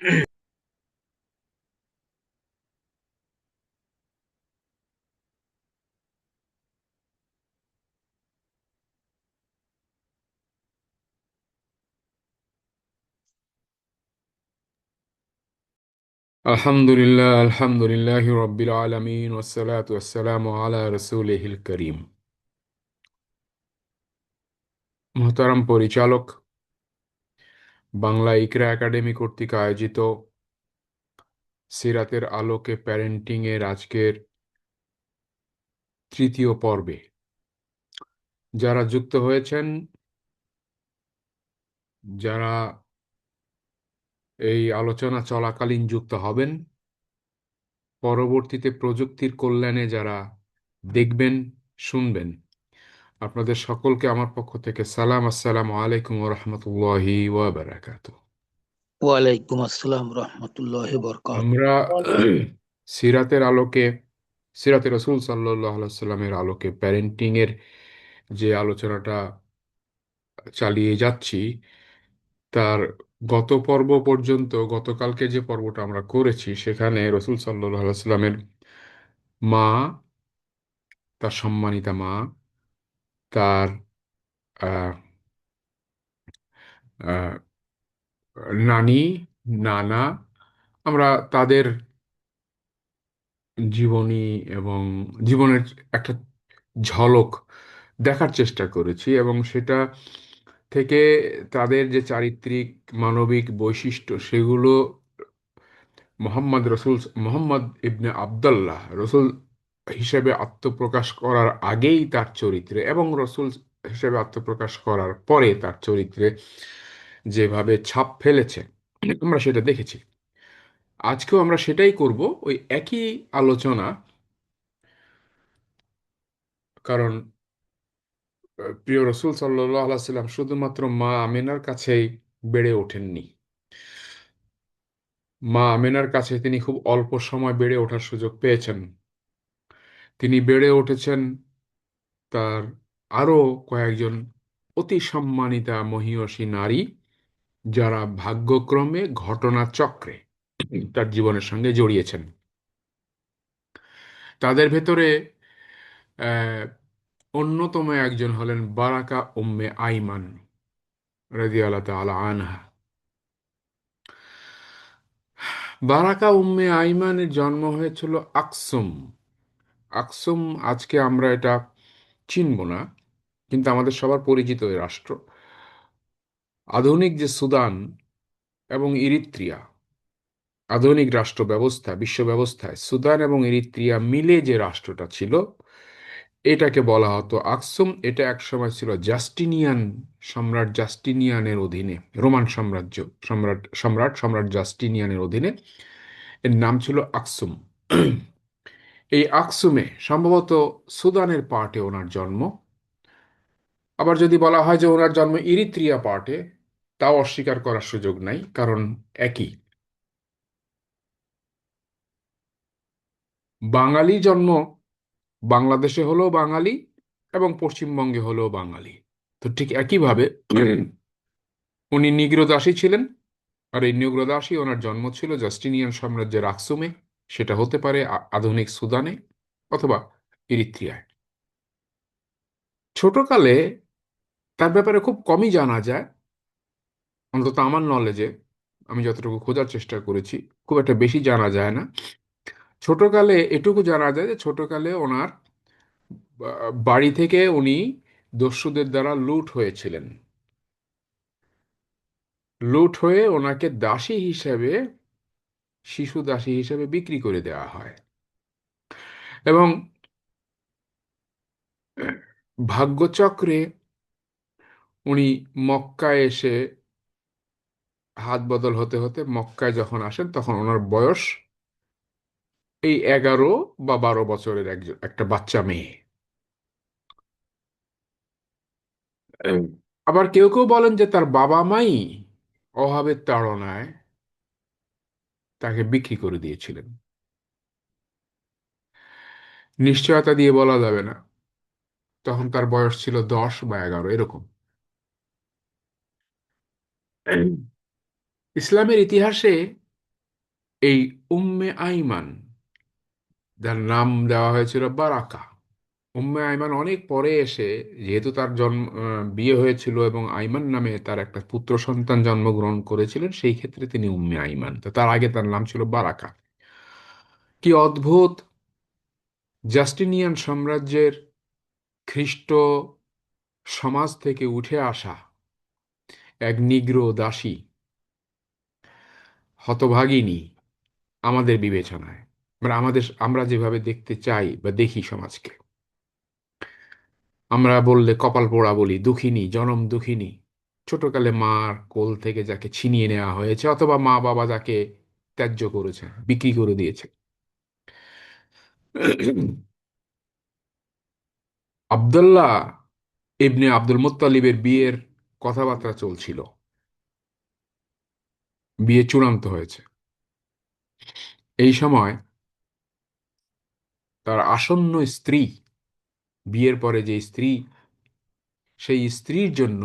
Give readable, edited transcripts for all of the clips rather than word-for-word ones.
আলহামদুলিল্লাহ আলহামদুলিল্লাহ রব্বিল আলামিন ওয়াসসালাতু ওয়াসসালামু আলা রাসূলিহিল করিম। মোহতারাম পরিচালক, বাংলা ইকরা একাডেমি কর্তৃক আয়োজিত সিরাতের আলোকে প্যারেন্টিং এর আজকের তৃতীয় পর্বে যারা যুক্ত হয়েছেন, যারা এই আলোচনা চলাকালীন যুক্ত হবেন, পরবর্তীতে প্রযুক্তির কল্যাণে যারা দেখবেন, শুনবেন, আপনাদের সকলকে আমার পক্ষ থেকে সালাম। আসসালামু আলাইকুম ওয়া রাহমাতুল্লাহি ওয়া বারাকাতুহু। ওয়ালাইকুম আসসালাম রহমতুল্লাহ বরকাত। আমরা সিরাতের আলোকে, সিরাতে রসুল সাল্লাল্লাহু আলাইহি সাল্লামের আলোকে প্যারেন্টিং এর যে আলোচনাটা চালিয়ে যাচ্ছি, তার গত পর্ব পর্যন্ত, গতকালকে যে পর্বটা আমরা করেছি, সেখানে রসুল সাল্লাল্লাহু আলাইহি সাল্লামের মা, তার সম্মানিতা মা, তার আহ, আহ, নানি, নানা, আমরা তাদের জীবনী এবং জীবনের একটা ঝলক দেখার চেষ্টা করেছি, এবং সেটা থেকে তাদের যে চারিত্রিক মানবিক বৈশিষ্ট্য, সেগুলো রসুল মোহাম্মদ ইবনে আবদুল্লাহ রসুল হিসেবে আত্মপ্রকাশ করার আগেই তার চরিত্রে, এবং রসুল হিসেবে আত্মপ্রকাশ করার পরে তার চরিত্রে যেভাবে ছাপ ফেলেছে, আমরা সেটা দেখেছি। আজকেও আমরা সেটাই করব, ওই একই আলোচনা। কারণ প্রিয় রসুল সাল্লাল্লাহু আলাইহি সাল্লাম শুধুমাত্র মা আমেনার কাছেই বেড়ে ওঠেননি। মা আমেনার কাছে তিনি খুব অল্প সময় বেড়ে ওঠার সুযোগ পেয়েছেন। তিনি বেড়ে উঠেছেন তার আরো কয়েকজন অতি সম্মানিতা মহীয়সী নারী, যারা ভাগ্যক্রমে ঘটনাচক্রে তার জীবনের সঙ্গে জড়িয়েছেন। তাদের ভেতরে আহ, অন্যতম একজন হলেন বারাকা উম্মে আইমান রাদিয়াল্লাহু তাআলা আনহা। বারাকা উম্মে আইমানের জন্ম হয়েছিল আকসুম। আকসুম, আজকে আমরা এটা চিনব না, কিন্তু আমাদের সবার পরিচিত এই রাষ্ট্র। আধুনিক যে সুদান এবং ইরিত্রিয়া, আধুনিক রাষ্ট্র ব্যবস্থা, বিশ্ব ব্যবস্থায় সুদান এবং ইরিত্রিয়া মিলে যে রাষ্ট্রটা ছিল, এটাকে বলা হতো আকসুম। এটা একসময় ছিল জাস্টিনিয়ান, সম্রাট জাস্টিনিয়ানের অধীনে, রোমান সাম্রাজ্য, সম্রাট সম্রাট সম্রাট জাস্টিনিয়ানের অধীনে এর নাম ছিল আকসুম। এই আকসুমে সম্ভবত সুদানের পার্টে ওনার জন্ম। আবার যদি বলা হয় যে ওনার জন্ম ইরিত্রিয়া পার্টে, তাও অস্বীকার করার সুযোগ নাই, কারণ একই। বাঙালি জন্ম বাংলাদেশে হলেও বাঙালি, এবং পশ্চিমবঙ্গে হলেও বাঙালি। তো ঠিক একইভাবে উনি নিগ্রো দাসী ছিলেন, আর এই নিগ্রো দাসী ওনার জন্ম ছিল জাস্টিনিয়ান সাম্রাজ্যের আকসুমে। সেটা হতে পারে আধুনিক সুদানে অথবা ইরিত্রিয়ায়। ছোটকালে তার ব্যাপারে খুব কমই জানা যায়, অন্তত আমার নলেজে। আমি যতটুকু খোঁজার চেষ্টা করেছি, খুব একটা বেশি জানা যায় না। ছোটকালে এটুকু জানা যায় যে ছোটকালে ওনার বাড়ি থেকে উনি দস্যুদের দ্বারা লুট হয়েছিলেন। লুট হয়ে ওনাকে দাসী হিসেবে, শিশু দাসী হিসেবে বিক্রি করে দেওয়া হয়। এবং ভাগ্যচক্রে উনি মক্কায় এসে, হাত বদল হতে হতে মক্কায় যখন আসেন, তখন ওনার বয়স এই 11 বা 12 বছরের একটা বাচ্চা মেয়ে। আবার কেউ কেউ বলেন যে তার বাবা মাই অভাবের তাড়নায় তাকে বিক্রি করে দিয়েছিলেন। নিশ্চয়তা দিয়ে বলা যাবে না, তখন তার বয়স ছিল 10 বা 11 এরকম। ইসলামের ইতিহাসে এই উম্মে আইমান, যার নাম দেওয়া হয়েছিল বারাকা। উম্মে আইমান অনেক পরে এসে, যেহেতু তার বিয়ে হয়েছিল এবং আইমান নামে তার একটা পুত্র সন্তান জন্মগ্রহণ করেছিলেন, সেই ক্ষেত্রে তিনি উম্মে আইমান। তো তার আগে তার নাম ছিল বারাকা। কি অদ্ভুত! জাস্টিনিয়ান সাম্রাজ্যের খ্রিস্ট সমাজ থেকে উঠে আসা এক নিগ্রো দাসী, হতভাগিনী আমাদের বিবেচনায়, মানে আমরা যেভাবে দেখতে চাই বা দেখি সমাজকে, আমরা বললে কপাল পোড়া বলি, দুঃখিনী, জনম দুঃখিনী। ছোটকালে মার কোল থেকে যাকে ছিনিয়ে নেওয়া হয়েছে, অথবা মা বাবা যাকে ত্যায্য করেছে, বিক্রি করে দিয়েছে। আব্দুল্লাহ ইবনে আব্দুল মুত্তালিবের বিয়ের কথাবার্তা চলছিল, বিয়ে চূড়ান্ত হয়েছে। এই সময় তার আসন্ন স্ত্রী, বিয়ের পরে যে স্ত্রী, সেই স্ত্রীর জন্য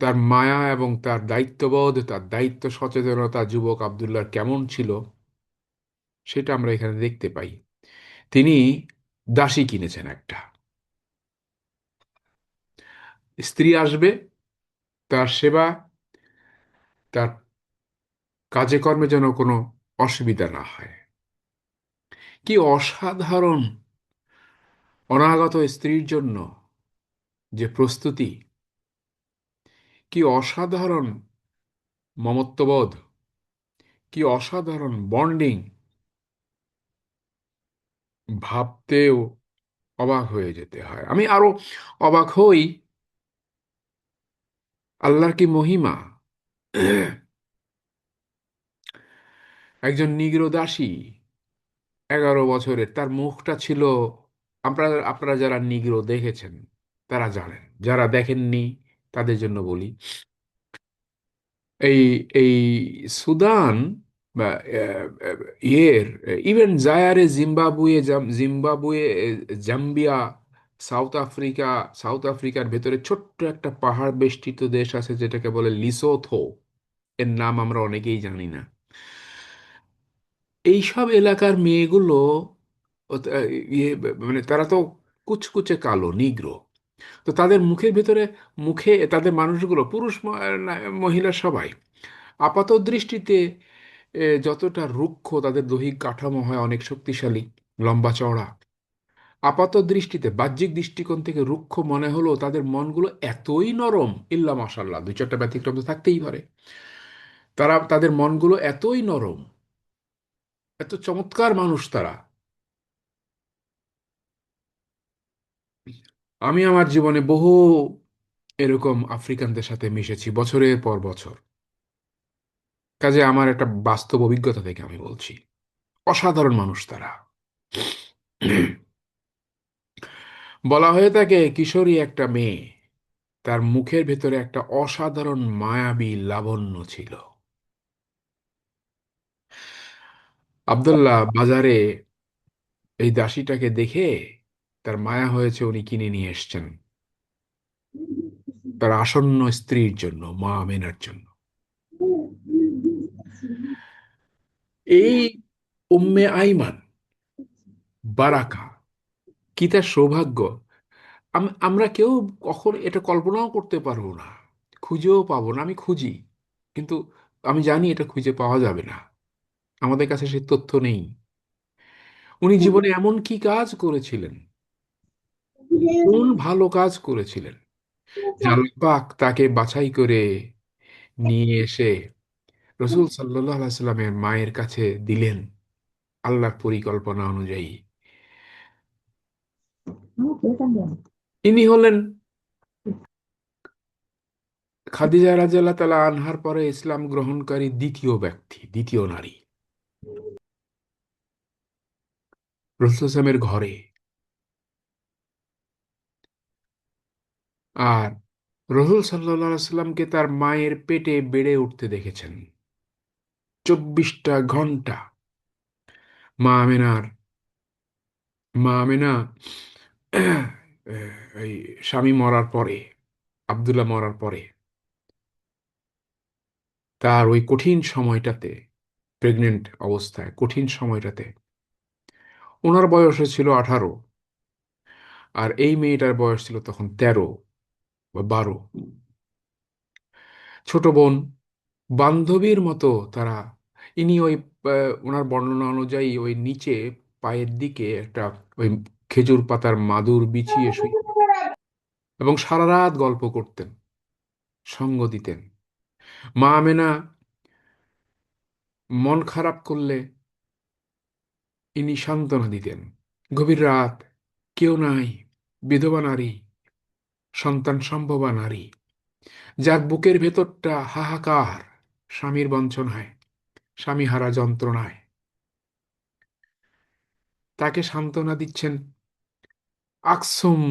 তার মায়া এবং তার দায়িত্ববোধ, তার দায়িত্ব সচেতনতা যুবক আব্দুল্লাহর কেমন ছিল, সেটা আমরা এখানে দেখতে পাই। তিনি দাসী কিনেছেন একটা। স্ত্রী আসবে, তার সেবা, তার কাজে কর্মে যেন কোনো অসুবিধা না হয়। কি অসাধারণ অনাগত স্ত্রীর জন্য যে প্রস্তুতি! কি অসাধারণ মমত্ববোধ! কি অসাধারণ বন্ডিং! ভাবতেও অবাক হয়ে যেতে হয়। আমি আরো অবাক হই, আল্লাহর কি মহিমা! একজন নিগ্রো দাসী, 11 বছরের, তার মুখটা ছিল, আপনারা যারা নিগ্রো দেখেছেন তারা জানেন, যারা দেখেননি তাদের জন্য বলি। এই এই সুদান বা ইয়ের, even Zaire, Zimbabwe, Zambia, South Africa, South আফ্রিকার ভেতরে ছোট্ট একটা পাহাড় বেষ্টিত দেশ আছে যেটাকে বলে লিসোথো। এর নাম আমরা অনেকেই জানি না। এইসব এলাকার মেয়েগুলো, ইয়ে, মানে তারা তো কুচকুচে কালো, নিগ্রো। তো তাদের মুখের ভিতরে, মুখে তাদের মানুষগুলো, পুরুষ মহিলা সবাই আপাত দৃষ্টিতে যতটা রুক্ষ, তাদের দৈহিক কাঠামো হয় অনেক শক্তিশালী, লম্বা চওড়া। আপাত দৃষ্টিতে, বাহ্যিক দৃষ্টিকোণ থেকে রুক্ষ মনে হলেও তাদের মনগুলো এতই নরম, ইল্লা মাশাল্লাহ, দুই চারটা ব্যতিক্রম তো থাকতেই পারে। তাদের মনগুলো এতই নরম, এত চমৎকার মানুষ তারা। আমি আমার জীবনে বহু এরকম আফ্রিকানদের সাথে মিশেছি, বছরের পর বছর। কাজে আমার একটা বাস্তব অভিজ্ঞতা থেকে আমি বলছি, অসাধারণ মানুষ তারা। বলা হয়ে থাকে কিশোরী একটা মেয়ে, তার মুখের ভেতরে একটা অসাধারণ মায়াবী লাবণ্য ছিল। আব্দুল্লাহ বাজারে এই দাসীটাকে দেখে তার মায়া হয়েছে, উনি কিনে নিয়ে এসছেন তার আসন্ন স্ত্রীর জন্য, মা আমেনার জন্য। এই উম্মে আইমান, বারাকা, কি তার সৌভাগ্য! আমরা কেউ কখন এটা কল্পনাও করতে পারবো না, খুঁজেও পাবো না। আমি খুঁজি, কিন্তু আমি জানি এটা খুঁজে পাওয়া যাবে না, আমাদের কাছে সে তথ্য নেই। উনি জীবনে এমন কি কাজ করেছিলেন, কোন ভালো কাজ করেছিলেন, যে আল্লাহ পাক তাকে বাছাই করে নিয়ে এসে রসুল সাল্লাল্লাহু আলাইহি সাল্লামের মায়ের কাছে দিলেন আল্লাহর পরিকল্পনা অনুযায়ী। ইনি হলেন খাদিজা রাদিয়াল্লাহু তাআলা আনহার পরে ইসলাম গ্রহণকারী দ্বিতীয় ব্যক্তি, দ্বিতীয় নারী। রসুল সাল্লামের ঘরে, আর রসুল সাল্লাল্লাহু আলাইহি সাল্লামকে তার মায়ের পেটে বেড়ে উঠতে দেখেছেন 24টা ঘন্টা। মা আমেনার মা আমেনা এই স্বামী মরার পরে, আব্দুল্লাহ মরার পরে, তার ওই কঠিন সময়টাতে প্রেগনেন্ট অবস্থায় কঠিন সময়টাতে। ওনার বয়স ছিল 18, আর এই মেয়েটার বয়স ছিল তখন 13 বা 12। ছোট বোন, বান্ধবীর মতো তারা। ইনি ওই ওনার বর্ণনা অনুযায়ী ওই নিচে পায়ের দিকে একটা ওই খেজুর পাতার মাদুর বিছিয়ে শুয়ে এবং সারা রাত গল্প করতেন, সঙ্গ দিতেন। মা আমেনা মন খারাপ করলে ইনি সান্ত্বনা দিতেন। গভীর রাত, কেউ নাই, বিধবা নারী, সন্তান সম্ভবা নারী, যার বুকের ভেতরটা হাহাকার, স্বামীর বঞ্চনায়, স্বামীহারা যন্ত্রণায়, তাকে সান্ত্বনা দিচ্ছেন আকসুম,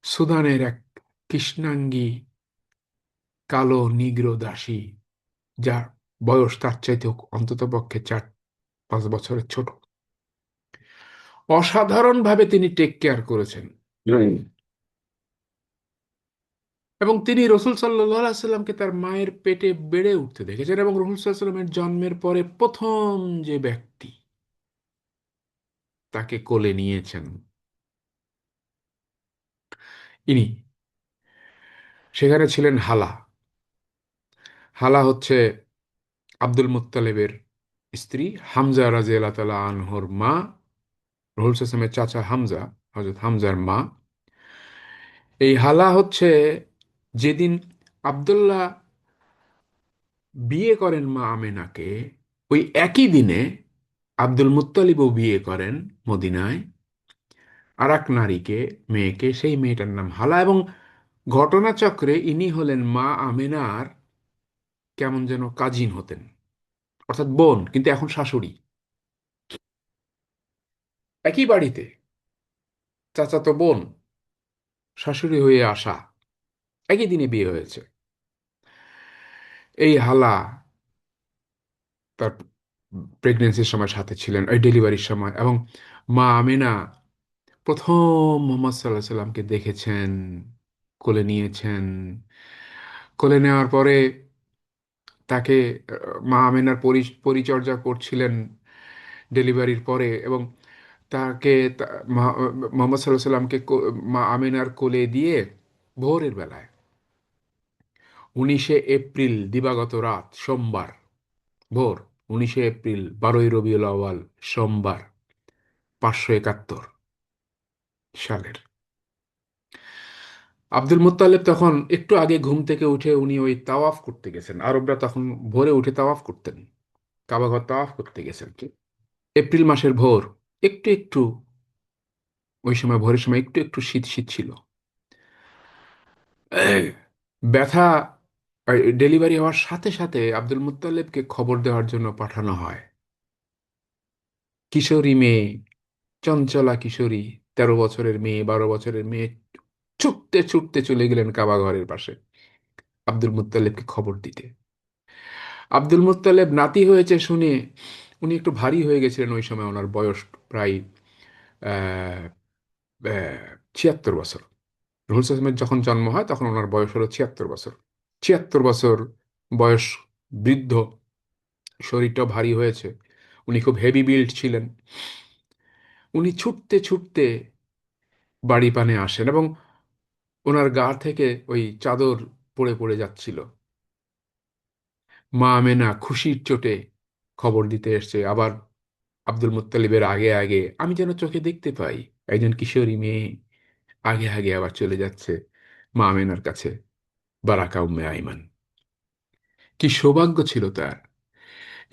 সুদানের এক কৃষ্ণাঙ্গী কালো নিগ্র দাসী, যার বয়স তার চাইতে অন্ততপক্ষে 4-5 বছরের ছোট। অসাধারণভাবে তিনি টেক কেয়ার করেছেন। এবং তিনি রসুল সাল্লাহ সাল্লামকে তার মায়ের পেটে বেড়ে উঠতে দেখেছেন, এবং রসুল সাল্লাল্লাহু আলাইহি সাল্লামের জন্মের পরে প্রথম যে ব্যক্তি তাকে কোলে নিয়েছেন ইনি। সেখানে ছিলেন হালা। হালা হচ্ছে আব্দুল মুত্তালিবের স্ত্রী, হামজা রাদিয়াল্লাহু তাআলা আনহুর মা, রাসূল সাল্লাল্লাহু আলাইহি ওয়াসাল্লামের চাচা হামজা, হযরত হামজার মা। এই হালা হচ্ছে যেদিন আব্দুল্লাহ বিয়ে করেন মা আমেনাকে, ওই একই দিনে আব্দুল মুত্তালিবও বিয়ে করেন মদিনায় আর এক নারীকে, মেয়েকে। সেই মেয়েটার নাম হালা। এবং ঘটনাচক্রে ইনি হলেন মা আমেনার কেমন যেন কাজিন হতেন, অর্থাৎ বোন, কিন্তু এখন শাশুড়ি। একই বাড়িতে চাচাতো বোন, শাশুড়ি হয়ে আসা, একই দিনে বিয়ে হয়েছে। এই হালা তার প্রেগনেন্সির সময় সাথে ছিলেন, ওই ডেলিভারির সময়। এবং মা আমেনা প্রথম মোহাম্মদ সাল্লাহ সাল্লামকে দেখেছেন, কোলে নিয়েছেন। কোলে নেওয়ার পরে তাকে মা আমেনার পরিচর্যা করছিলেন ডেলিভারির পরে। এবং তাকে মোহাম্মদ সাল্লাহ সাল্লামকে মা আমেনার কোলে দিয়ে ভোরের বেলায় 19শে এপ্রিল, দিবাগত রাত, সোমবার ভোর, 19শে এপ্রিল, 12ই রবিউল আউয়াল, সোমবার, 571 সালের। আব্দুল মুত্তালেব তখন একটু আগে ঘুম থেকে উঠে উনি ওই তাওয়াফ করতে গেছেন। আরবরা তখন ভোরে উঠে তাওয়াফ করতেন, কাবা ঘর তাওয়াফ করতে গেছেন। এপ্রিল মাসের ভোর, একটু একটু, ওই সময় ভোরের সময় একটু একটু শীত শীত ছিল। ব্যথা, ডেলিভারি হওয়ার সাথে সাথে আব্দুল মুত্তালেবকে খবর দেওয়ার জন্য পাঠানো হয়। কিশোরী মেয়ে, চঞ্চলা কিশোরী, 13 বছরের মেয়ে, 12 বছরের মেয়ে ছুটতে ছুটতে চলে গেলেন কাবা ঘরের পাশে আব্দুল মুত্তালেবকে খবর দিতে। আব্দুল মুত্তালেব নাতি হয়েছে শুনে উনি একটু ভারী হয়ে গেছিলেন। ওই সময় ওনার বয়স প্রায় আহ, 76 বছর। রুহুল হাসানের যখন জন্ম হয় তখন ওনার বয়স হলো 76 বছর। 76 বছর বয়স, বৃদ্ধ, শরীরটাও ভারী হয়েছে। উনি খুব হেভি বিল্ড ছিলেন। উনি ছুটতে ছুটতে বাড়ি পানে আসেন এবং ওনার গা থেকে ওই চাদর পড়ে পড়ে যাচ্ছিল। মা আমেনা খুশির চোটে খবর দিতে এসছে। আবার আব্দুল মুত্তালিবের আগে আগে আমি যেন চোখে দেখতে পাই একজন কিশোরী মেয়ে আগে আগে আবার চলে যাচ্ছে মা আমেনার কাছে, বারাকা উম্মে আইমান। কি সৌভাগ্য ছিল তার!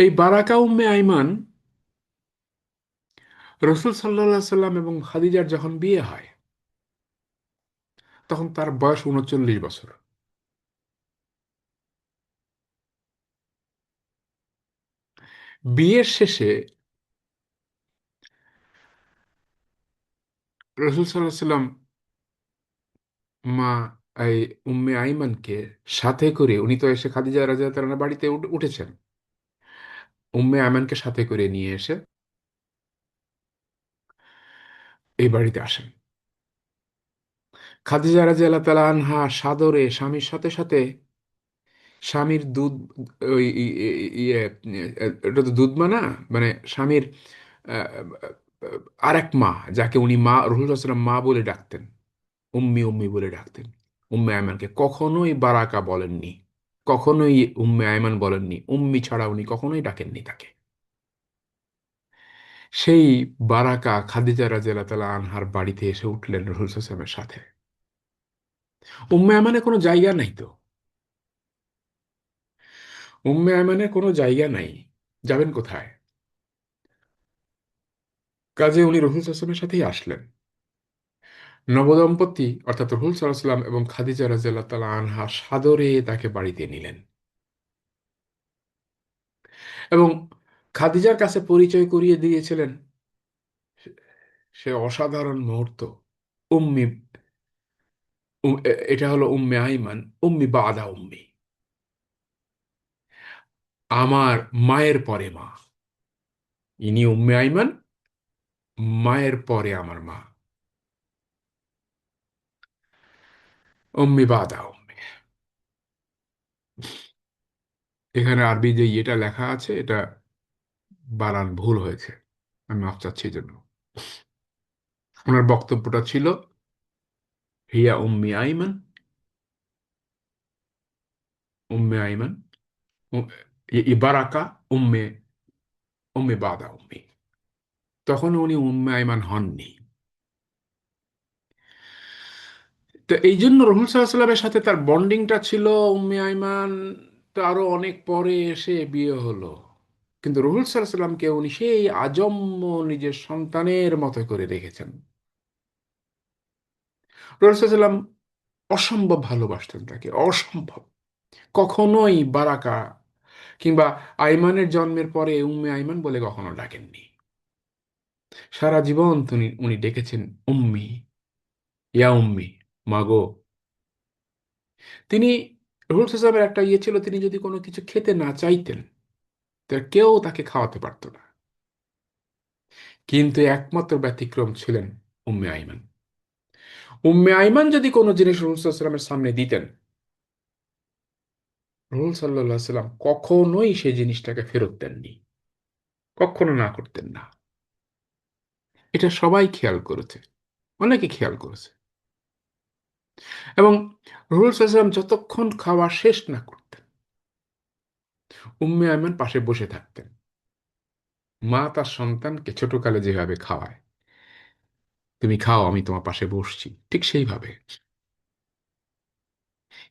এই বারাকা উম্মে আইমান, রসুল সাল্লাহ সাল্লাম এবং খাদিজার যখন বিয়ে হয় তখন তার বয়স 39 বছর। বিয়ের শেষে রসুল সাল্লাহ সাল্লাম মা এই উম্মে আইমানকে সাথে করে, উনি তো এসে খাদিজা রাদিয়াল্লাহু তাআলার বাড়িতে উঠেছেন, উম্মে আইমানকে সাথে করে নিয়ে এসে এই বাড়িতে আসেন। খাদিজা রাদিয়াল্লাহু তাআলা আনহা সাদরে স্বামীর সাথে সাথে স্বামীর দুধ, ওই ইয়ে, এটা তো দুধ মা না, মানে স্বামীর আহ, আরেক মা, যাকে উনি মা রসুল সাল্লাম মা বলে ডাকতেন, উম্মি উম্মি বলে ডাকতেন, উম্মে আয়মানকে কখনোই বারাকা বলেননি, কখনোই উম্মে আয়মান বলেননি, উম্মি ছাড়া উনি কখনোই ডাকেননি তাকে। সেই বারাকা খাদিজা রাদিয়াল্লাহু তাআলা আনহার বাড়িতে এসে উঠলেন রসুল সাল্লামের সাথে। উম্মে আয়মানের কোনো জায়গা নাই তো, উম্মে আয়মানের কোনো জায়গা নাই, যাবেন কোথায়? কাজে উনি রসুল সাল্লামের সাথেই আসলেন। নবদম্পতি অর্থাৎ রসুল সাল্লাল্লাহু আলাইহি ওয়াসাল্লাম এবং খাদিজা রাদিয়াল্লাহু তাআলা আনহা সাদরে তাকে বাড়িতে নিলেন, এবং খাদিজার কাছে পরিচয় করিয়ে দিয়েছিলেন সে অসাধারণ মুহূর্ত। উম্মি, এটা হলো উম্মে আইমান, উম্মি বাদা উম্মি, আমার মায়ের পরে মা। ইনি উম্মে আইমান, মায়ের পরে আমার মা, উম্মি বাদা উম্মি। এখানে আরবি যে ইয়েটা লেখা আছে, এটা বানান ভুল হয়েছে, আমি মাফ চাচ্ছি এই জন্য। ওনার বক্তব্যটা ছিল হিয়া উম্মি আইমান, উম্মে আইমান, ইবারাকা, উম্মে, উম্মে বাদা উম্মি। তখন উনি উম্মে আইমান হননি। তো এই জন্য রসুল সাল্লাল্লাহু আলাইহি ওয়াসাল্লামের সাথে তার বন্ডিংটা ছিল। উম্মে আইমান তো আরো অনেক পরে এসে বিয়ে হলো, কিন্তু রসুল সাল্লাল্লাহু আলাইহি ওয়াসাল্লামকে উনি সেই আজন্ম নিজের সন্তানের মতো করে রেখেছেন। রসুল সাল্লাল্লাহু আলাইহি ওয়াসাল্লাম অসম্ভব ভালোবাসতেন তাকে, অসম্ভব। কখনোই বারাকা কিংবা আইমানের জন্মের পরে উম্মে আইমান বলে কখনো ডাকেননি। সারা জীবন তিনি উনি ডেকেছেন উম্মি, ইয়া উম্মি, মাগো। তিনি, রসুল সাল্লামের একটা ইয়ে ছিল, তিনি যদি কোনো কিছু খেতে না চাইতেন তা কেউ তাকে খাওয়াতে পারতো না, কিন্তু একমাত্র ব্যতিক্রম ছিলেন উম্মে আইমান। উম্মে আইমান যদি কোনো জিনিস রসুল সাল্লামের সামনে দিতেন, রসুল সাল্লাহ সাল্লাম কখনোই সেই জিনিসটাকে ফেরত দেননি, কখনো না করতেন না। এটা সবাই খেয়াল করেছে, অনেকে খেয়াল করেছে। এবং রসুল সাল্লাম যতক্ষণ খাওয়া শেষ না করতেন, উম্মে আইমান পাশে বসে থাকতেন। মা তার সন্তানকে ছোটকালে যেভাবে খাওয়ায়, তুমি খাও আমি তোমার পাশে বসছি, ঠিক সেইভাবে।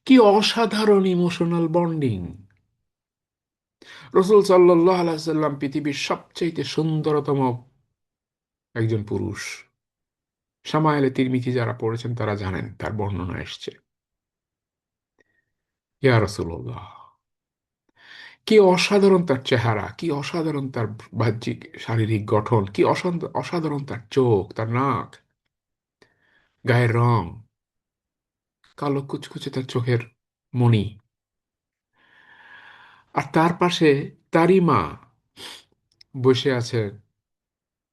কি অসাধারণ ইমোশনাল বন্ডিং! রসুল সাল্লাহ আলাইসাল্লাম পৃথিবীর সবচেয়ে সুন্দরতম একজন পুরুষ। সামায়েলে তিরমিজি যারা পড়েছেন তারা জানেন, তার বর্ণনা এসছে। ইয়া রাসূলুল্লাহ, কি অসাধারণ তার চেহারা, কি অসাধারণ তার বাহ্যিক শারীরিক গঠন, কি অসাধারণ তার চোখ, তার নাক, গায়ের রং, কালো কুচকুচে তার চোখের মণি। আর তার পাশে তারই মা বসে আছে,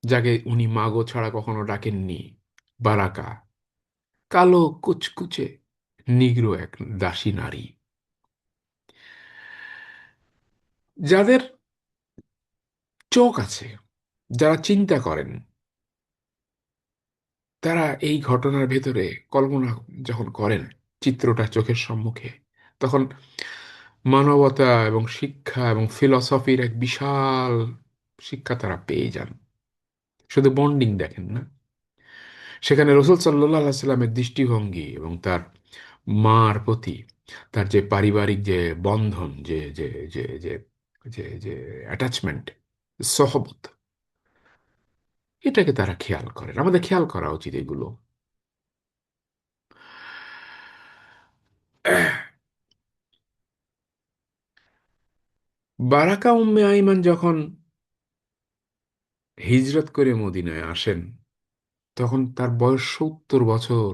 যাকে উনি মাগো ছাড়া কখনো ডাকেননি, বারাকা, কালো কুচকুচে নিগ্রো এক দাসী নারী, যাদের চোখ আছে, যারা চিন্তা করেন, তারা এই ঘটনার ভেতরে কল্পনা যখন করেন চিত্রটা চোখের সম্মুখে, তখন মানবতা এবং শিক্ষা এবং ফিলসফির এক বিশাল শিক্ষা তারা পেয়ে যান। শুধু বন্ডিং দেখেন না, সেখানে রসুল সাল্লাহ সাল্লামের দৃষ্টিভঙ্গি এবং তার মার প্রতি তার যে পারিবারিক যে বন্ধন, যে যে যে যে যে যে অ্যাটাচমেন্ট, সহবত, এটাকে তারা খেয়াল করেন। আমাদের খেয়াল করা উচিত এগুলো। বারাকা উম্মে আইমান যখন হিজরত করে মদিনায় আসেন, তখন তার বয়স 70 বছর,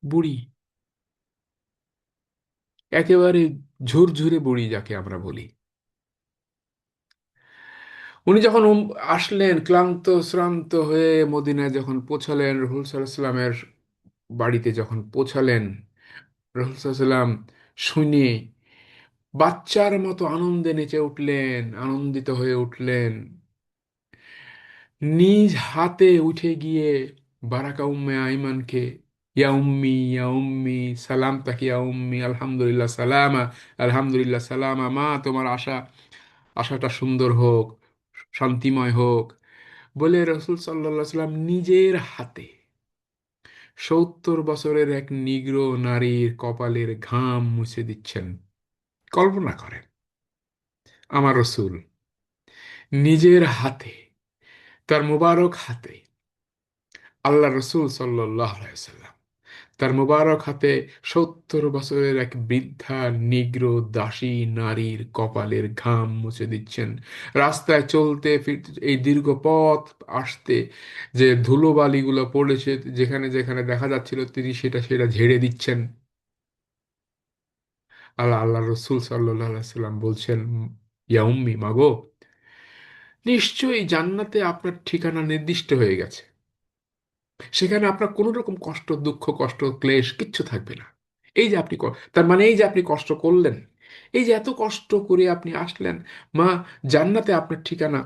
বুড়ি, একেবারে ঝুরঝুরে বুড়ি যাকে আমরা বলি। উনি যখন আসলেন ক্লান্ত শ্রান্ত হয়ে মদিনায়, যখন পৌঁছালেন, রাসূল সাল্লাল্লাহু আলাইহি ওয়াসাল্লামের বাড়িতে যখন পৌঁছালেন, রাসূল সাল্লাল্লাহু আলাইহি ওয়াসাল্লাম শুনে বাচ্চার মতো আনন্দে নেচে উঠলেন, আনন্দিত হয়ে উঠলেন। নিজ হাতে উঠে গিয়ে বারাকা উম্মে আইমানকে, ইয়া উম্মি ইয়া উম্মি, সালাম তাকি ইয়া উম্মি, আলহামদুলিল্লাহ সালামা, আলহামদুলিল্লাহ সালামা, মা তোমার আশাটা সুন্দর হোক, শান্তিময় হোক বলে রসুল সাল্লাল্লাহু আলাইহি সাল্লাম নিজের হাতে 70 বছরের এক নিগ্র নারীর কপালের ঘাম মুছে দিচ্ছেন। কল্পনা করেন, আমার রসুল নিজের হাতে, তার মুবারক হাতে, আল্লাহ রসুল সাল্লাল্লাহু আলাইহি সাল্লাম তার মুবারক হাতে 70 বছরের এক বৃদ্ধা নিগ্র দাসী নারীর কপালের ঘাম মুছে দিচ্ছেন। রাস্তায় চলতে ফিরতে, এই দীর্ঘ পথ আসতে যে ধুলোবালিগুলো পড়েছে, যেখানে যেখানে দেখা যাচ্ছিল, তিনি সেটা সেটা ঝেড়ে দিচ্ছেন। আল্লাহ রসুল সাল্লাল্লাহু আলাইহি সাল্লাম বলছেন, ইয়া উম্মি, মাগো, নিশ্চয়ই জান্নাতে আপনার ঠিকানা নির্দিষ্ট হয়ে গেছে। সেখানে আপনার কোনো রকম কষ্ট, দুঃখ, কষ্ট, ক্লেশ কিচ্ছু থাকবে না। এই যে আপনি তার মানে এই যে আপনি কষ্ট করলেন, এই যে এত কষ্ট করে আপনি আসলেন, মা, জান্নাতে আপনার ঠিকানা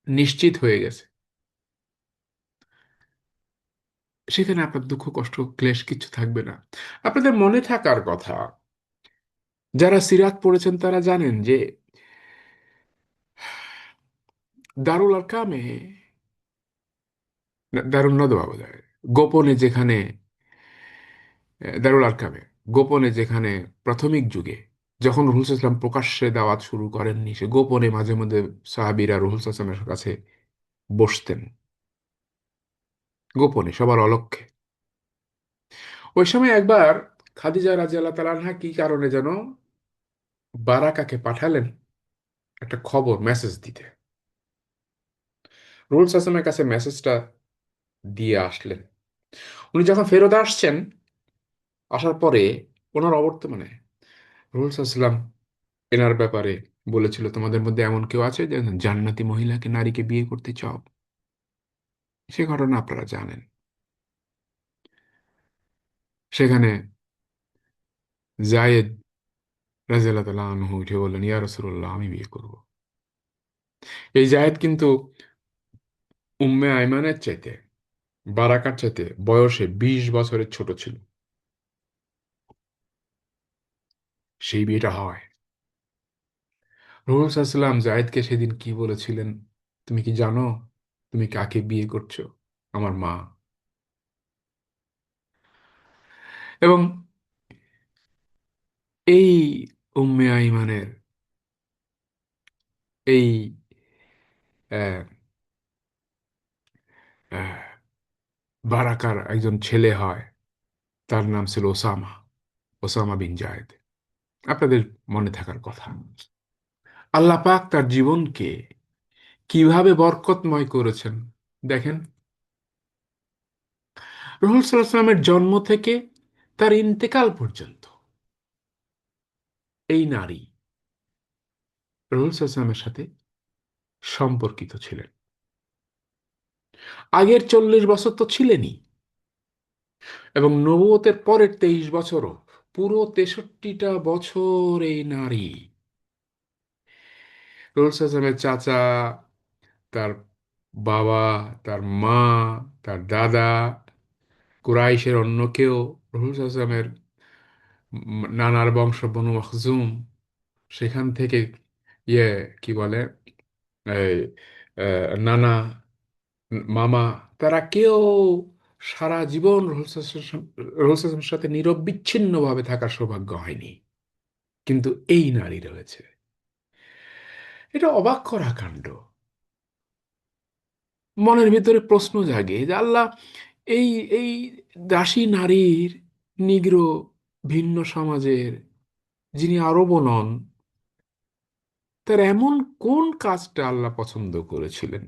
নিশ্চিত হয়ে গেছে। সেখানে আপনার দুঃখ, কষ্ট, ক্লেশ কিচ্ছু থাকবে না। আপনাদের মনে থাকার কথা, যারা সিরাত পড়েছেন তারা জানেন যে দারুল আরকামে, দারুল নদওয়া বোধহয়, গোপনে যেখানে, দারুল আরকামে গোপনে যেখানে প্রাথমিক যুগে যখন রুহুল ইসলাম প্রকাশ্যে দাওয়াত শুরু করেননি, সে গোপনে মাঝে মধ্যে সাহাবীরা রুহুল ইসলামের কাছে বসতেন, গোপনে, সবার অলক্ষ্যে। ওই সময় একবার খাদিজা রাদিয়াল্লাহু তাআলা আনহা কি কারণে যেন বারাকাকে পাঠালেন একটা খবর, মেসেজ দিতে। রুহুল ইসলামের কাছে মেসেজটা দিয়ে আসলেন। উনি যখন ফেরত আসছেন, আসার পরে ওনার অবর্তমানে রুহুল ইসলাম এনার ব্যাপারে বলেছিল, তোমাদের মধ্যে এমন কেউ আছে যে জান্নাতি মহিলাকে, নারীকে বিয়ে করতে চাও? সে ঘটনা আপনারা জানেন। সেখানে জায়েদ রাদিয়াল্লাহু তাআলা আনহু উঠে বললেন, ইয়া রাসূলুল্লাহ, আমি বিয়ে করব। এই জায়েদ কিন্তু উম্মে আইমানের চাইতে, বারাকার চাইতে বয়সে 20 বছরের ছোট ছিল। সেই বিয়েটা হয়। রাসূল সাল্লাল্লাহু আলাইহি ওয়াসাল্লাম জায়েদকে সেদিন কি বলেছিলেন, তুমি কি জানো তুমি কাকে বিয়ে করছো? আমার মা। এবং এই উম্মে আইমানের এই আহ, আহ, বারাকার একজন ছেলে হয়, তার নাম ছিল ওসামা, ওসামা বিন জায়েদ। আপনাদের মনে থাকার কথা। আল্লাহ পাক তার জীবনকে কিভাবে বরকতময় করেছেন দেখেন। রাসূল সাল্লাল্লাহু আলাইহি ওয়াসাল্লামের জন্ম থেকে তার ইন্তেকাল পর্যন্ত এই নারী রাসূল সাল্লাল্লাহু আলাইহি ওয়াসাল্লামের সাথে সম্পর্কিত ছিলেন। আগের 40 বছর তো ছিলেনই, এবং নবুয়তের পরের 23 বছরও, পুরো 63টা বছর এই নারী রাসূল সাল্লাল্লাহু আলাইহি ওয়াসাল্লামের চাচা, তার বাবা, তার মা, তার দাদা, কুরাইশের অন্য কেউ, রাসূল সাল্লাল্লাহু আলাইহি ওয়াসাল্লামের নানার বংশ বনু মখজুম, সেখান থেকে ইয়ে কি বলে, এই নানা, মামা, তারা কেউ সারা জীবন রোলসের সাথে নিরবিচ্ছিন্নভাবে থাকার সৌভাগ্য হয়নি। কিন্তু এই নারী রয়েছে। এটা অবাক করা কাণ্ড। মনের ভিতরে প্রশ্ন জাগে যে আল্লাহ এই এই দাসী নারীর, নিগ্র, ভিন্ন সমাজের, যিনি আরবও নন, তার এমন কোন কাজটা আল্লাহ পছন্দ করেছিলেন?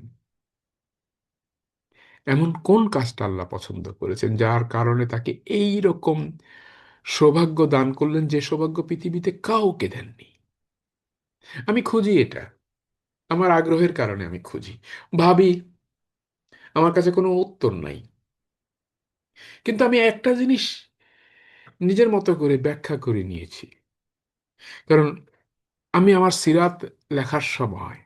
এমন কোন কাজটা আল্লাহ পছন্দ করেছেন যার কারণে তাকে এই রকম সৌভাগ্য দান করলেন, যে সৌভাগ্য পৃথিবীতে কাউকে দেননি? আমি খুঁজি এটা, আমার আগ্রহের কারণে আমি খুঁজি, ভাবি, আমার কাছে কোনো উত্তর নাই। কিন্তু আমি একটা জিনিস নিজের মতো করে ব্যাখ্যা করে নিয়েছি। কারণ আমি আমার সিরাত লেখার সময়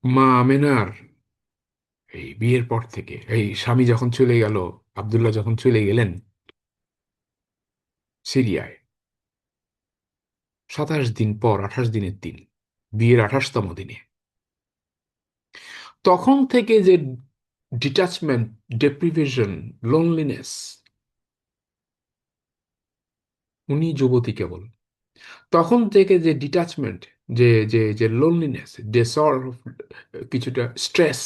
মা আমেনার এই বিয়ের পর থেকে, এই স্বামী যখন চলে গেল, আব্দুল্লাহ যখন চলে গেলেন সিরিয়ায়, 27 দিন পর, 28 দিনের দিন, বিয়ের 28তম দিনে, তখন থেকে যে ডিটাচমেন্ট, ডেপ্রিভেশন, লোনলিনেস, উনি যুবতী কেবল, তখন থেকে যে ডিটাচমেন্ট, যে যে যে লোনলিনেস, যে কিছুটা স্ট্রেস,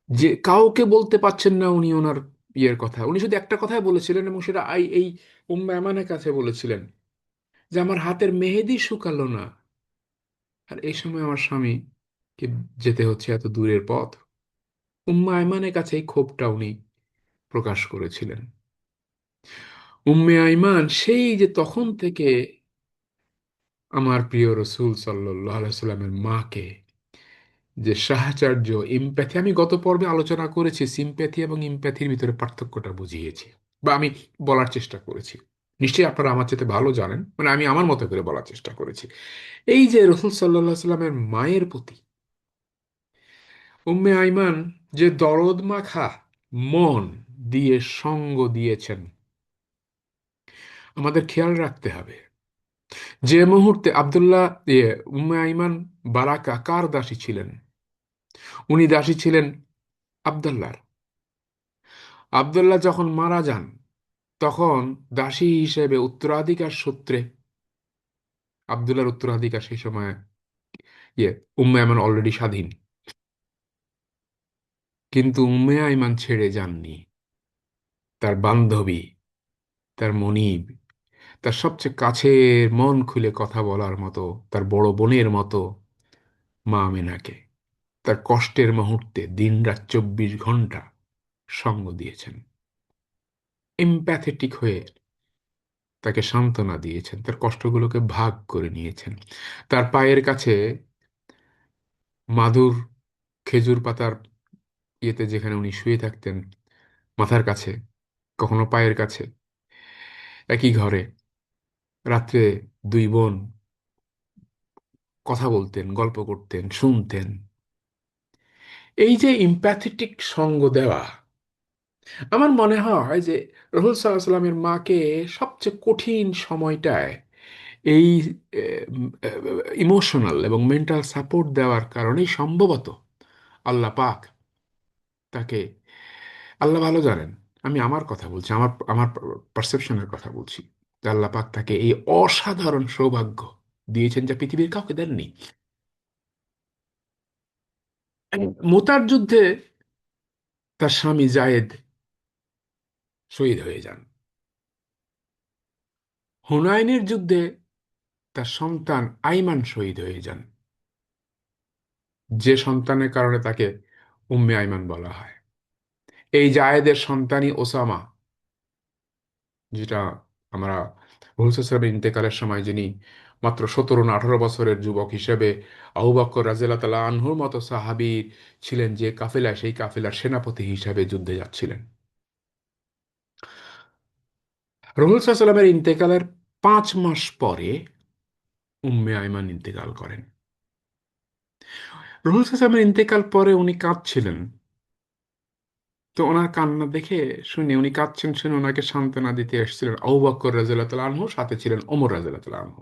যে কাউকে বলতে পারছেন না উনি ওনার ইয়ের কথা। উনি শুধু একটা কথাই বলেছিলেন, এবং সেটা এই উম্মে আমানের কাছে বলেছিলেন, যে আমার হাতের মেহেদি শুকালো না, আর এই সময় আমার স্বামীকে যেতে হচ্ছে এত দূরের পথ। উম্মে আইমানের কাছে এই ক্ষোভটা উনি প্রকাশ করেছিলেন। উম্মে আইমান সেই যে তখন থেকে আমার প্রিয় রসূল সাল্লাল্লাহু আলাইহি সাল্লামের মাকে যে সাহচর্য, এমপ্যাথি, আমি গত পর্বে আলোচনা করেছি, সিম্প্যাথি এবং ইমপ্যাথির ভিতরে পার্থক্যটা বুঝিয়েছি, বা আমি বলার চেষ্টা করেছি। নিশ্চয়ই আপনারা আমার চেয়ে ভালো জানেন, মানে আমি আমার মতো করে বলার চেষ্টা করেছি। এই যে রসূল সাল্লাল্লাহু আলাইহি সাল্লামের মায়ের প্রতি উম্মে আইমান যে দরদ মাখা মন দিয়ে সঙ্গ দিয়েছেন, আমাদের খেয়াল রাখতে হবে। যে মুহূর্তে আব্দুল্লাহ, উম্মে আইমান বারাকা কার দাসী ছিলেন? উনি দাসী ছিলেন আব্দুল্লাহর। আব্দুল্লাহ যখন মারা যান, তখন দাসী হিসেবে উত্তরাধিকার সূত্রে আব্দুল্লাহর উত্তরাধিকার সেই সময় উম্মে আইমান অলরেডি স্বাধীন, কিন্তু উম্মে আইমান ছেড়ে যাননি তার বান্ধবী, তার মনিব, তার সবচেয়ে কাছের, মন খুলে কথা বলার মতো, তার বড় বোনের মতো মা আমেনাকে তার কষ্টের মুহূর্তে দিনরাত 24 ঘন্টা সঙ্গ দিয়েছেন, এমপ্যাথেটিক হয়ে তাকে সান্ত্বনা দিয়েছেন, তার কষ্টগুলোকে ভাগ করে নিয়েছেন। তার পায়ের কাছে মাদুর, খেজুর পাতার ইয়েতে যেখানে উনি শুয়ে থাকতেন, মাথার কাছে, কখনো পায়ের কাছে, একই ঘরে রাত্রে দুই বোন কথা বলতেন, গল্প করতেন, শুনতেন। এই যে ইম্প্যাথেটিক সঙ্গ দেওয়া, আমার মনে হয় যে রাসূল সাল্লাল্লাহু আলাইহি সাল্লামের মাকে সবচেয়ে কঠিন সময়টায় এই ইমোশনাল এবং মেন্টাল সাপোর্ট দেওয়ার কারণেই সম্ভবত আল্লাহ পাক তাকে, আল্লাহ ভালো জানেন, আমি আমার কথা বলছি, আমার আমার পারসেপশনের কথা বলছি, যে আল্লাহ পাক তাকে এই অসাধারণ সৌভাগ্য দিয়েছেন যা পৃথিবীর কাউকে দেননি। মুতার যুদ্ধে তার স্বামী জায়েদ শহীদ হয়ে যান। হুনাইনের যুদ্ধে তার সন্তান আইমান শহীদ হয়ে যান, যে সন্তানের কারণে তাকে উম্মে আইমান বলা হয়। এই জায়েদের সন্তানই ওসামা, যেটা আমরা রাসূল সাল্লাল্লাহু আলাইহি ওয়াসাল্লামের ইন্তেকালের সময় যিনি মাত্র 17 না 18 বছরের যুবক হিসেবে আবু বকর রাদিয়াল্লাহু তাআলা আনহুর মতো সাহাবী ছিলেন, যে কাফেলায়, সেই কাফেলার সেনাপতি হিসেবে যুদ্ধে যাচ্ছিলেন। রাসূল সাল্লাল্লাহু আলাইহি ওয়াসাল্লামের ইন্তেকালের 5 মাস পরে উম্মে আইমান ইন্তেকাল করেন। রাসূল সাল্লাল্লাহু আলাইহি ওয়াসাল্লামের ইন্তেকাল পরে উনি কাঁদছিলেন। তো ওনার কান্না দেখে, শুনে, উনি কাঁদছেন শুনে ওনাকে সান্ত্বনা দিতে এসেছিলেন আবু বকর রাদিয়াল্লাহু তাআলা আনহু, সাথে ছিলেন ওমর রাদিয়াল্লাহু তাআলা আনহু।